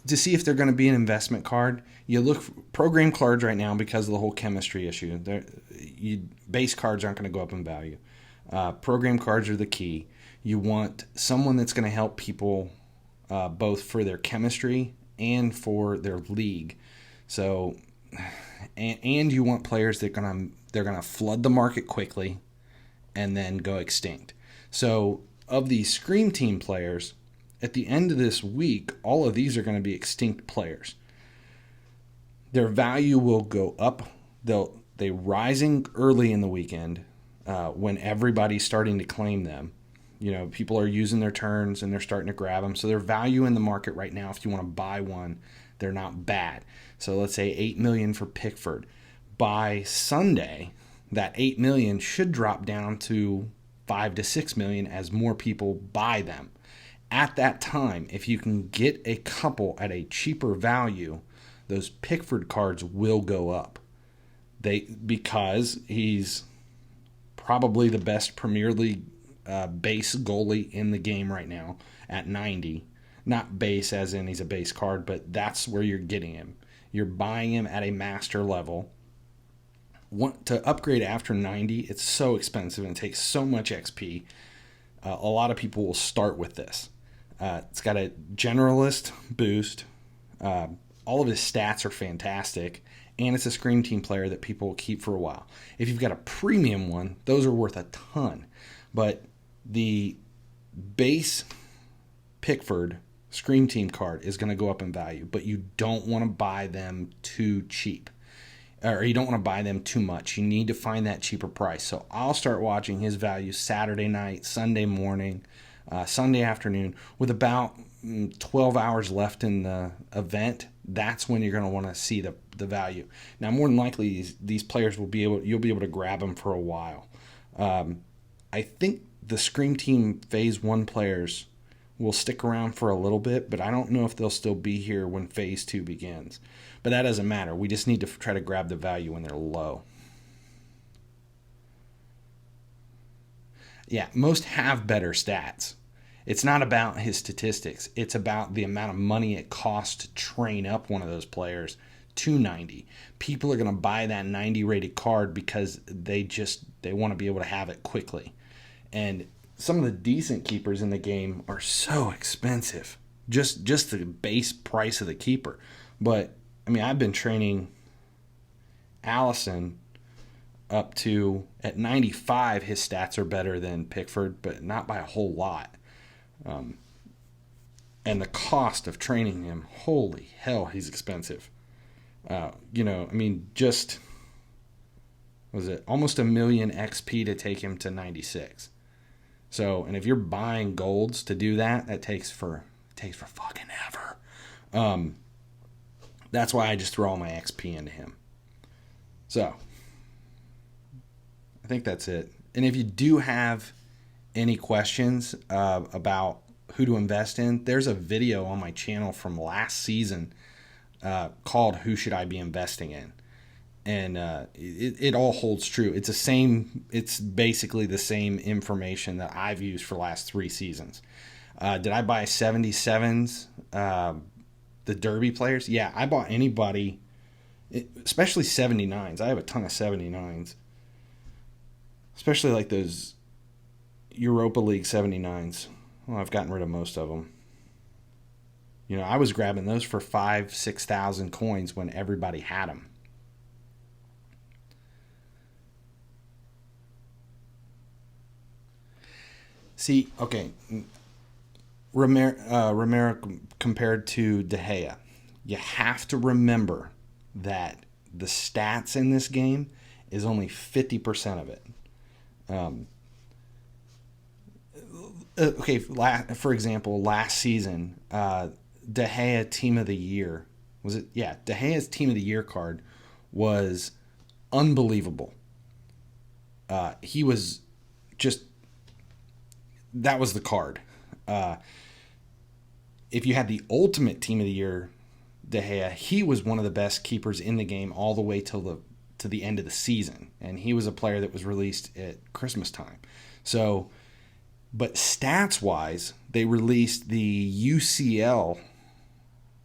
To see if they're going to be an investment card, you look for program cards right now because of the whole chemistry issue. Base cards aren't going to go up in value. Program cards are the key. You want someone that's going to help people both for their chemistry and for their league. So, and you want players that they're gonna flood the market quickly and then go extinct. So, of these Scream Team players, at the end of this week, all of these are going to be extinct players. Their value will go up. They rising early in the weekend when everybody's starting to claim them. You know, people are using their turns and they're starting to grab them. So their value in the market right now, if you want to buy one, they're not bad. So let's say $8 million for Pickford. By Sunday, that $8 million should drop down to $5 to $6 million as more people buy them. At that time, if you can get a couple at a cheaper value, those Pickford cards will go up. Because he's probably the best Premier League base goalie in the game right now at 90. Not base as in he's a base card, but that's where you're getting him. You're buying him at a master level. To upgrade after 90, it's so expensive and it takes so much XP. A lot of people will start with this. It's got a generalist boost. All of his stats are fantastic, and it's a Scream Team player that people will keep for a while. If you've got a premium one, those are worth a ton. But the base Pickford Scream Team card is going to go up in value, but you don't want to buy them too cheap. Or you don't want to buy them too much. You need to find that cheaper price. So I'll start watching his value Saturday night, Sunday morning, Sunday afternoon, with about 12 hours left in the event. That's when you're going to want to see the value. Now, more than likely, these players you'll be able to grab them for a while. I think the Scream Team Phase 1 players will stick around for a little bit, but I don't know if they'll still be here when Phase 2 begins. But that doesn't matter. We just need to try to grab the value when they're low. Yeah, most have better stats. It's not about his statistics. It's about the amount of money it costs to train up one of those players to 90. People are going to buy that 90 rated card because they want to be able to have it quickly. And some of the decent keepers in the game are so expensive. Just the base price of the keeper. But I mean, I've been training Allison up to, at 95, his stats are better than Pickford, but not by a whole lot. And the cost of training him, holy hell, he's expensive. Just, was it almost 1 million XP to take him to 96? So, and if you're buying golds to do that, that takes for fucking ever. That's why I just throw all my XP into him. So, I think that's it. And if you do have any questions about who to invest in, there's a video on my channel from last season called Who Should I Be Investing In? And it all holds true. It's basically the same information that I've used for the last 3 seasons. Did I buy 77s? The Derby players? Yeah, I bought anybody, especially 79s. I have a ton of 79s. Especially like those Europa League 79s. Well, I've gotten rid of most of them. I was grabbing those for 5,000-6,000 coins when everybody had them. See, okay, Romero compared to De Gea, you have to remember that the stats in this game is only 50% of it. For example, last season, De Gea Team of the Year, was it? Yeah, De Gea's Team of the Year card was unbelievable. He was just, that was the card. If you had the ultimate Team of the Year, De Gea, he was one of the best keepers in the game all the way to the end of the season, and he was a player that was released at Christmas time. So, but stats wise, they released the UCL.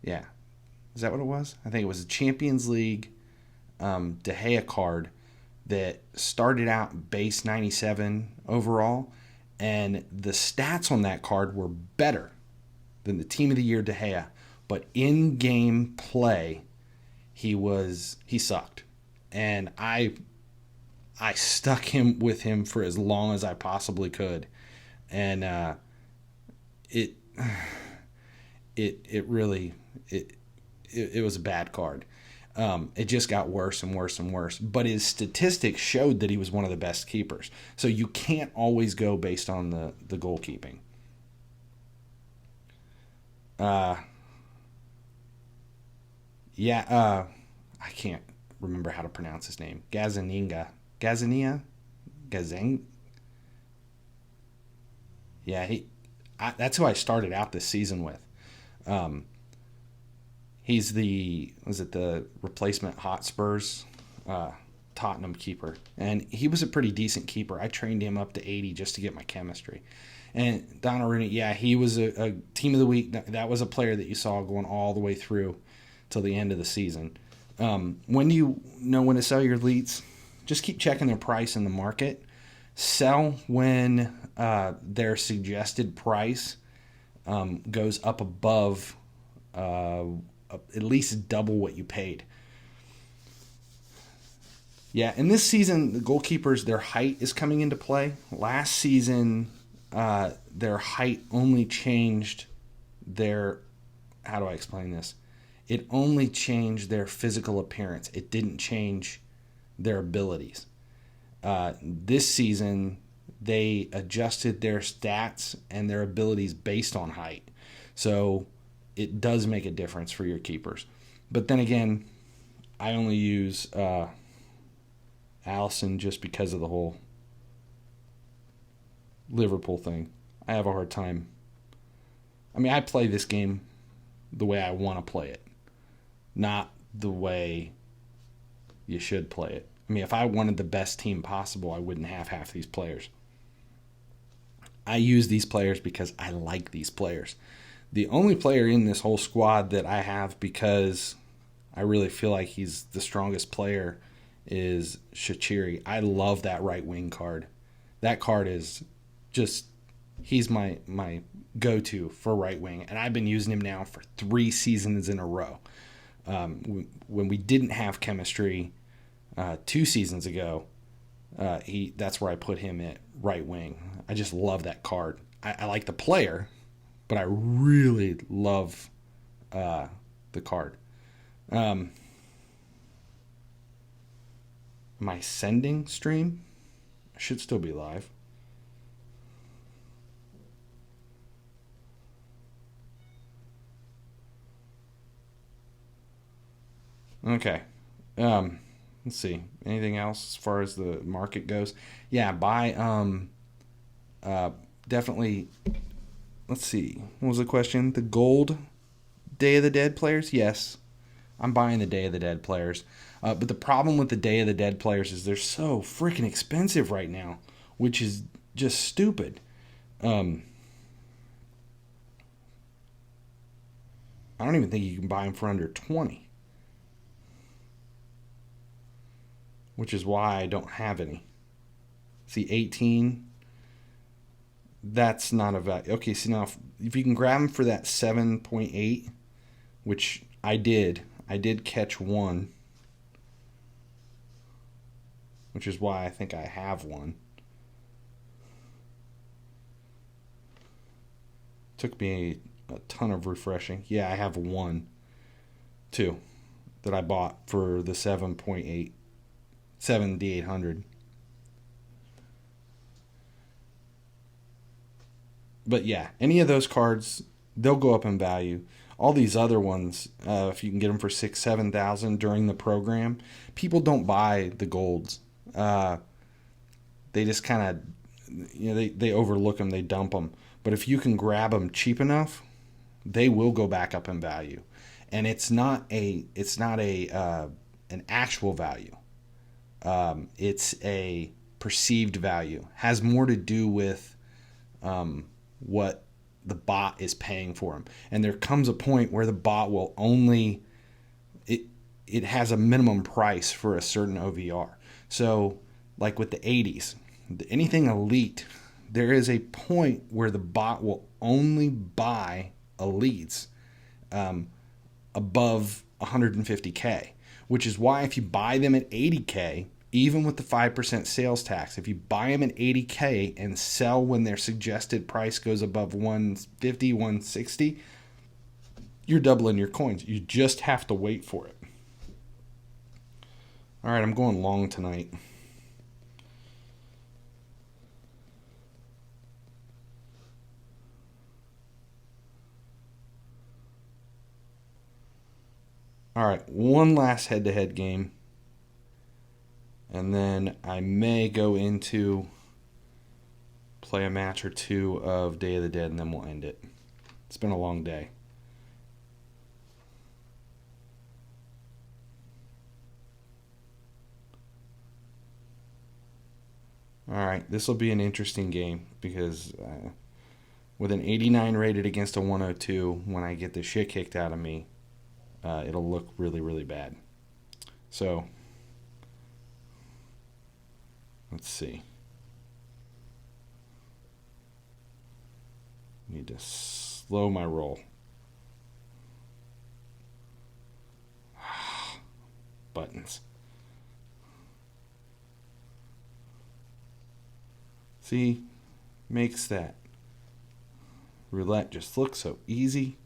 Yeah, is that what it was? I think it was a Champions League De Gea card that started out base 97 overall, and the stats on that card were better than the Team of the Year De Gea, but in game play, he sucked, and I stuck with him for as long as I possibly could, and it was a bad card. It just got worse and worse and worse. But his statistics showed that he was one of the best keepers. So you can't always go based on the goalkeeping. I can't remember how to pronounce his name. Gazaniga. Yeah, that's who I started out this season with. He's the replacement Hotspurs Tottenham keeper, and he was a pretty decent keeper. I trained him up to 80 just to get my chemistry. And Donnarumma, yeah, he was a Team of the Week. That was a player that you saw going all the way through till the end of the season. When do you know when to sell your leads? just keep checking their price in the market. Sell when their suggested price goes up above at least double what you paid. Yeah, and this season, the goalkeepers, their height is coming into play. Last season, their height only changed their... How do I explain this? It only changed their physical appearance. It didn't change their abilities. This season, they adjusted their stats and their abilities based on height. So it does make a difference for your keepers. But then again, I only use Allison just because of the whole Liverpool thing. I have a hard time. I mean, I play this game the way I want to play it, not the way you should play it. I mean, if I wanted the best team possible, I wouldn't have half these players. I use these players because I like these players. The only player in this whole squad that I have because I really feel like he's the strongest player is Shaqiri. I love that right wing card. That card is just, he's my go-to for right wing, and I've been using him now for 3 seasons in a row. When we didn't have chemistry 2 seasons ago, that's where I put him at right wing. I just love that card. I like the player, but I really love the card. Am I sending stream? I should still be live. Okay. Let's see. Anything else as far as the market goes? Yeah, buy definitely. Let's see. What was the question? The gold Day of the Dead players? Yes. I'm buying the Day of the Dead players. But the problem with the Day of the Dead players is they're so freaking expensive right now, which is just stupid. I don't even think you can buy them for under 20. Which is why I don't have any. See, 18. That's not a value. Okay, so now if you can grab them for that 7.8, which I did catch one, which is why I think I have one. Took me a ton of refreshing. Yeah, I have 2 that I bought for the 7.8. 7D800. But yeah, any of those cards, they'll go up in value. All these other ones, if you can get them for 6,000-7,000 during the program, people don't buy the golds. They just kind of, they overlook them, they dump them. But if you can grab them cheap enough, they will go back up in value. And it's not an actual value. It's a perceived value. Has more to do with what the bot is paying for them. And there comes a point where the bot will only... It has a minimum price for a certain OVR. So, like with the 80s, anything elite, there is a point where the bot will only buy elites above 150K. Which is why if you buy them at 80K, even with the 5% sales tax, if you buy them at 80K and sell when their suggested price goes above 150, 160, you're doubling your coins. You just have to wait for it. All right, I'm going long tonight. All right, one last head-to-head game. And then I may go into play a match or 2 of Day of the Dead, and then we'll end it. It's been a long day. All right, this will be an interesting game because with an 89 rated against a 102, when I get the shit kicked out of me, it'll look really, really bad. So... Let's see. Need to slow my roll. Buttons. See, makes that roulette just look so easy.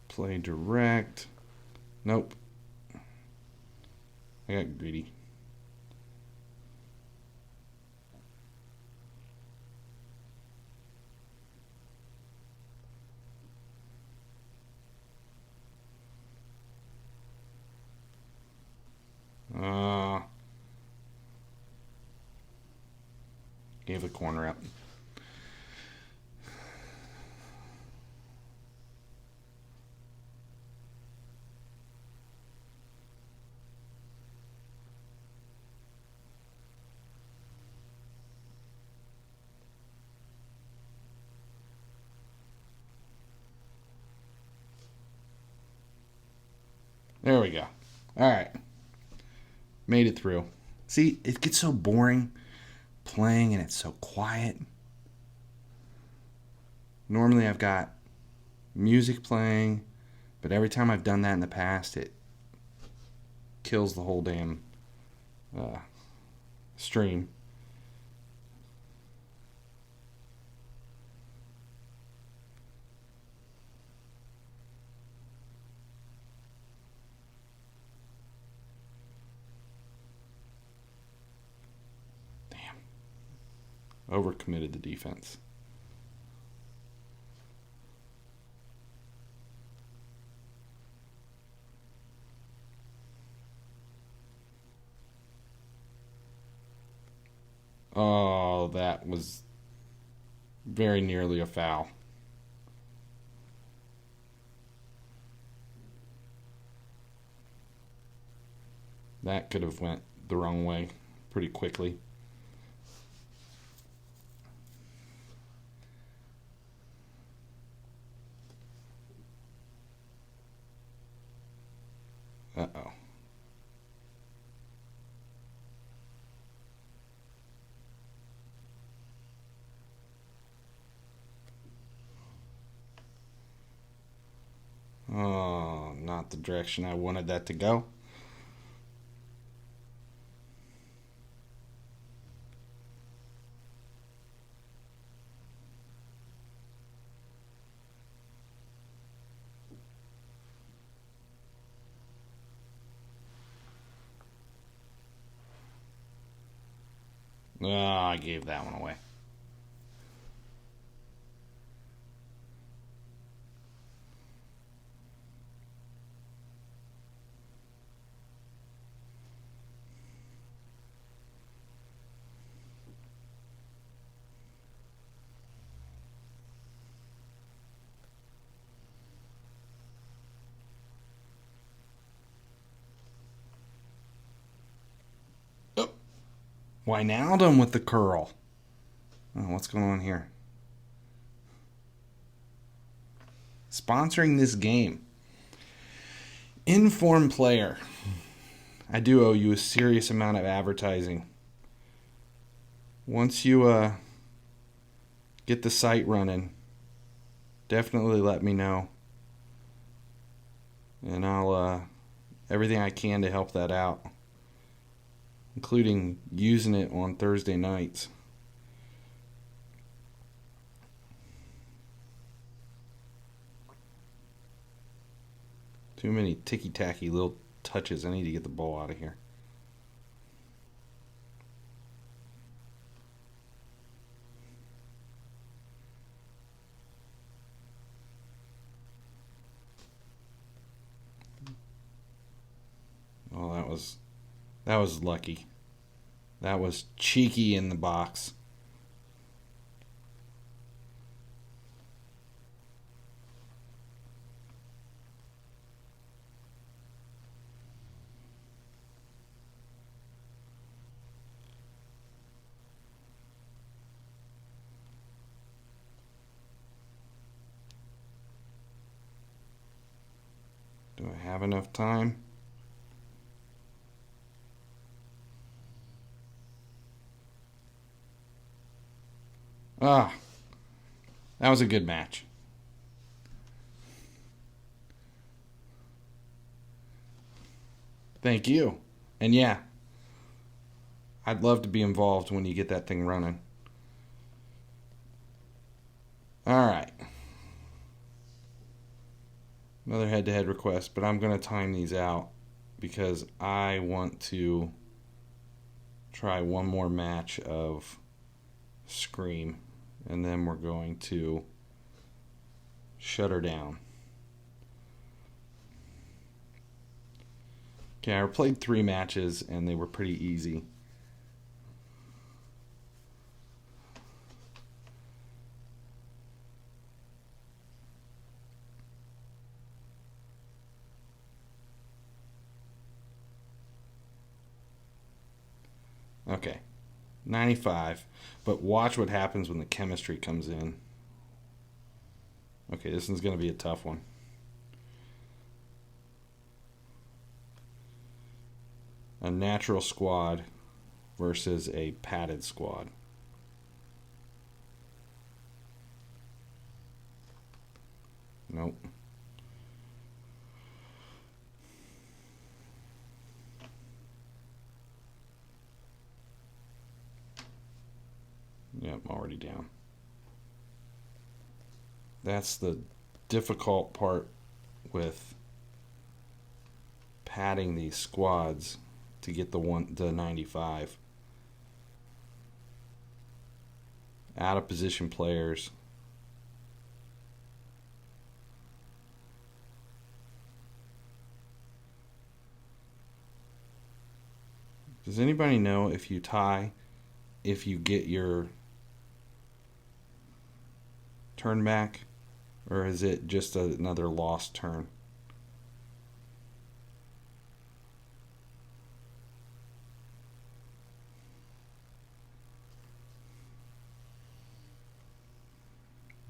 Play direct. Nope. I got greedy. Gave the corner out. There we go. All right. Made it through. See, it gets so boring playing and it's so quiet. Normally I've got music playing, but every time I've done that in the past, it kills the whole damn stream. Overcommitted the defense. Oh, that was very nearly a foul. That could have went the wrong way pretty quickly. Uh-oh. Oh, not the direction I wanted that to go. Oh, I gave that one away. Oh. Wijnaldum with the curl. Oh, what's going on here? Sponsoring this game. Informed player. I do owe you a serious amount of advertising. Once you get the site running, definitely let me know. And I'll everything I can to help that out, including using it on Thursday nights. Too many ticky-tacky little touches. I need to get the ball out of here. Oh, that was lucky. That was cheeky in the box. have enough time. Ah, that was a good match. Thank you. And yeah, I'd love to be involved when you get that thing running. All right. Another head-to-head request, but I'm going to time these out because I want to try one more match of Scream, and then we're going to shut her down. Okay, I played 3 matches, and they were pretty easy. Okay, 95. But watch what happens when the chemistry comes in. Okay, this one's going to be a tough one. A natural squad versus a padded squad. Nope. Yep, I'm already down. That's the difficult part with padding these squads to get the 95. Out of position players. Does anybody know if you tie, if you get your turn back, or is it just another lost turn?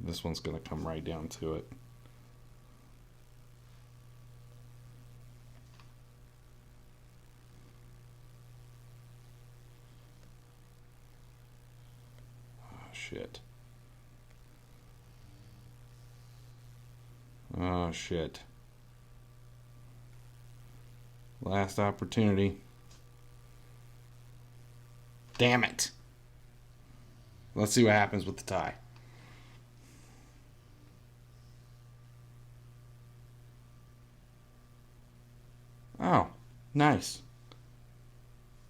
This one's going to come right down to it. Oh, shit. Oh, shit. Last opportunity. Damn it. Let's see what happens with the tie. Oh, nice.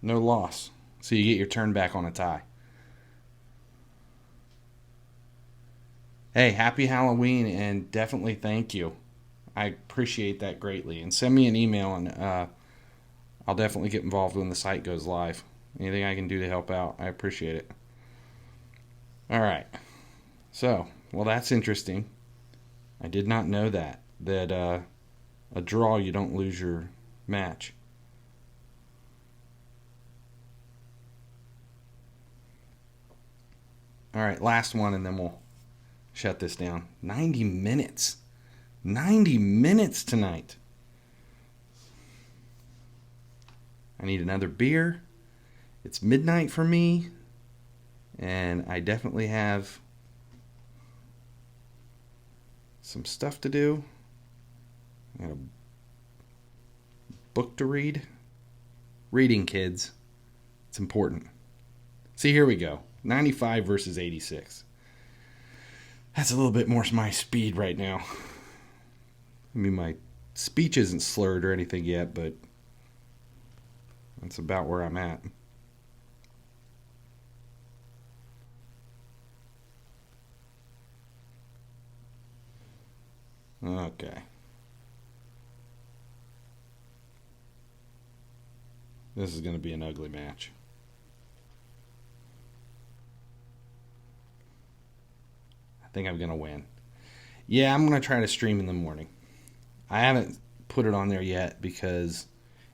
No loss. So you get your turn back on a tie. Hey, happy Halloween, and definitely thank you. I appreciate that greatly. And send me an email, and I'll definitely get involved when the site goes live. Anything I can do to help out, I appreciate it. All right. So, well, that's interesting. I did not know that a draw, you don't lose your match. All right, last one, and then we'll shut this down. 90 minutes. 90 minutes tonight. I need another beer. It's midnight for me, and I definitely have some stuff to do. I got a book to read. Reading, kids. It's important. See, here we go. 95 versus 86. That's a little bit more my speed right now. I mean, my speech isn't slurred or anything yet, but that's about where I'm at. Okay. This is going to be an ugly match. I think I'm going to win. Yeah, I'm going to try to stream in the morning. I haven't put it on there yet because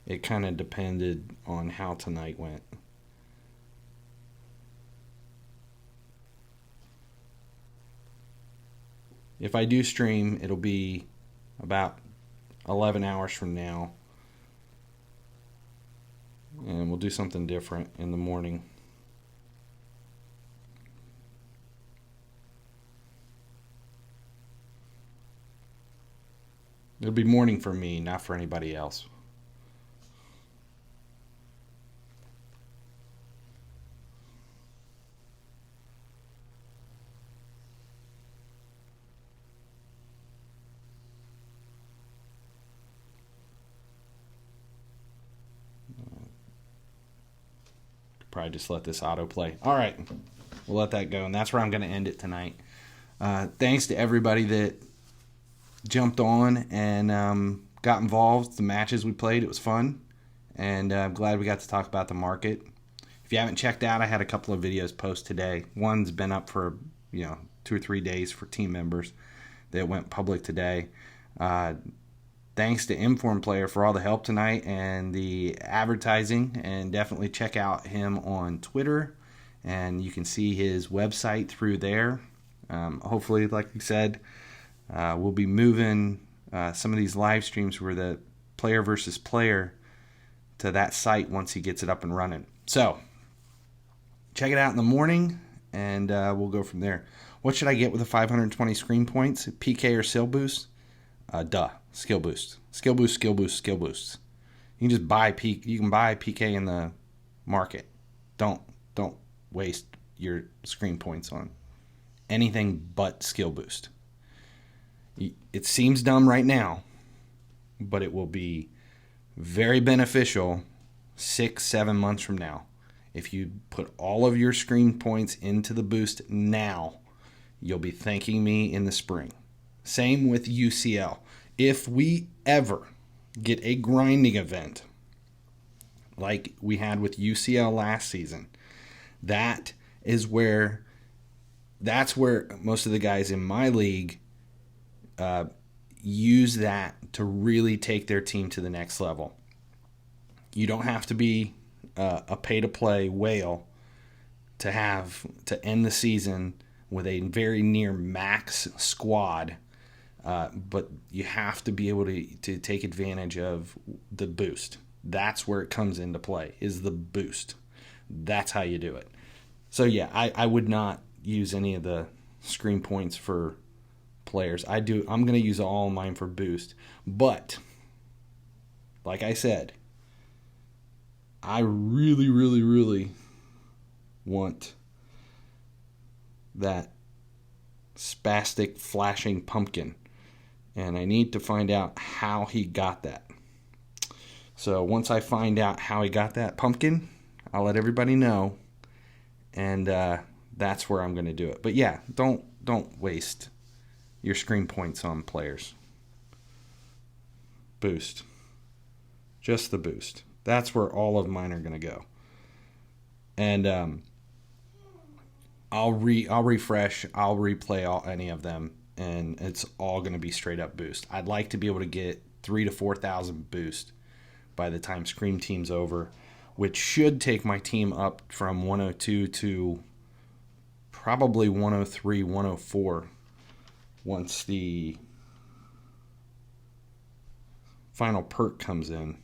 it kind of depended on how tonight went. If I do stream, it'll be about 11 hours from now. And we'll do something different in the morning. It'll be morning for me, not for anybody else. Probably just let this autoplay. All right, we'll let that go, and that's where I'm going to end it tonight. Thanks to everybody that jumped on and got involved. The matches we played, it was fun, and I'm glad we got to talk about the market. If you haven't checked out, I had a couple of videos post today. One's been up for 2 or 3 days for team members that went public today. Thanks to Informed Player for all the help tonight and the advertising, and definitely check out him on Twitter, and you can see his website through there. Hopefully, like we said, we'll be moving some of these live streams where the player versus player to that site once he gets it up and running. So check it out in the morning, and we'll go from there. What should I get with the 520 screen points? PK or skill boost? Skill boost. Skill boost, skill boost, skill boosts. You can just buy PK in the market. Don't waste your screen points on anything but skill boost. It seems dumb right now, but it will be very beneficial 6-7 months from now. If you put all of your screen points into the boost now, you'll be thanking me in the spring. Same with UCL. If we ever get a grinding event like we had with UCL last season, that's where most of the guys in my league use that to really take their team to the next level. You don't have to be a pay-to-play whale to end the season with a very near max squad. But you have to be able to take advantage of the boost. That's where it comes into play, is the boost. That's how you do it. So yeah, I would not use any of the screen points for players. I'm going to use all of mine for boost. But like I said, I really, really, really want that spastic flashing pumpkin. And I need to find out how he got that. So once I find out how he got that pumpkin, I'll let everybody know. And that's where I'm going to do it. But yeah, don't waste your screen points on players. Boost. Just the boost. That's where all of mine are going to go. And I'll refresh. I'll replay any of them. And it's all going to be straight up boost. I'd like to be able to get 3,000 to 4,000 boost by the time Scream Team's over, which should take my team up from 102 to probably 103, 104 once the final perk comes in.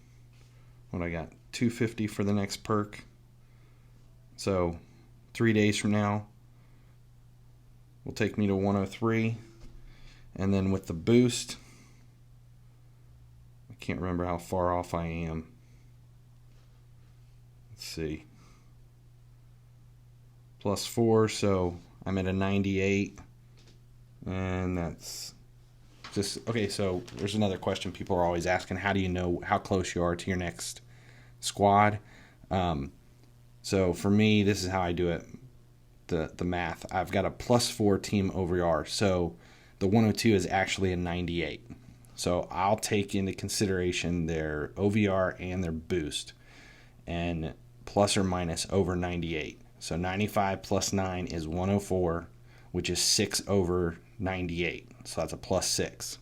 What I got? 250 for the next perk. So 3 days from now will take me to 103. And then with the boost, I can't remember how far off I am. Let's see. +4, so I'm at a 98. And that's just, okay, so there's another question people are always asking. How do you know how close you are to your next squad? So for me, this is how I do it, the math. I've got a +4 team OVR, so the 102 is actually a 98. So I'll take into consideration their OVR and their boost, and plus or minus over 98. So 95 plus 9 is 104, which is 6 over 98. So that's a +6.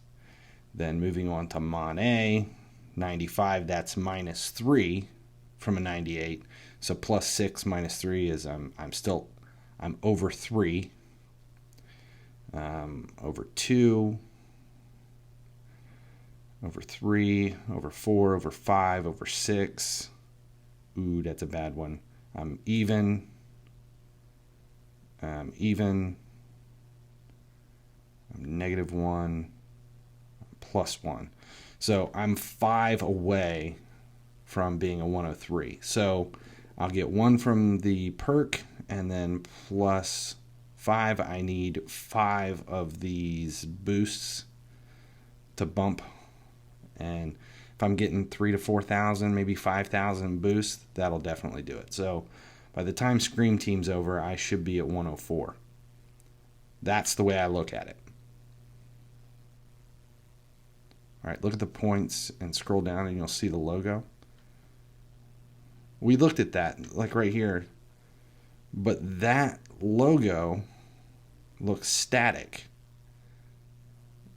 Then moving on to Monet, 95, that's -3 from a 98. So +6 minus 3 is I'm over 3. Over 2. over 3, over 4, over 5, over 6. Ooh, that's a bad one. I'm even. I'm even. I'm -1. +1. So I'm 5 away from being a 103. So I'll get 1 from the perk, and then +5. I need 5 of these boosts to bump. And if I'm getting 3,000 to 4,000, maybe 5,000 boosts, that'll definitely do it. So by the time Scream Team's over, I should be at 104. That's the way I look at it. All right, look at the points and scroll down and you'll see the logo. We looked at that, like right here. But that logo looks static.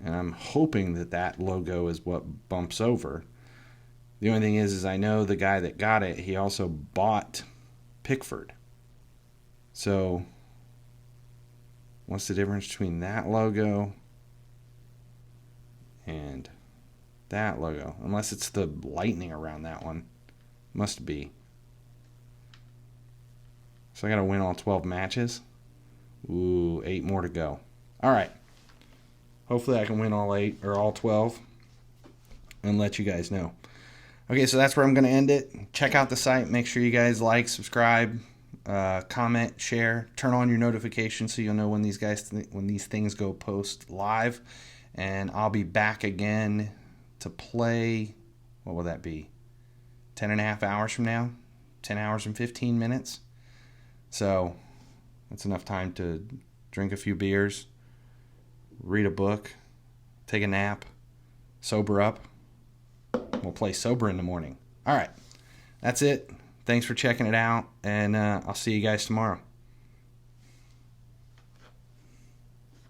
And I'm hoping that that logo is what bumps over. The only thing is I know the guy that got it, he also bought Pickford. So what's the difference between that logo and that logo? Unless it's the lightning around that one. Must be. So I got to win all 12 matches. Ooh, 8 more to go. All right. Hopefully I can win all 8 or all 12 and let you guys know. Okay, so that's where I'm going to end it. Check out the site. Make sure you guys like, subscribe, comment, share. Turn on your notifications so you'll know when these things go post live. And I'll be back again to play. What will that be? 10.5 hours from now? 10 hours and 15 minutes? So that's enough time to drink a few beers, read a book, take a nap, sober up. We'll play sober in the morning. All right. That's it. Thanks for checking it out, and I'll see you guys tomorrow.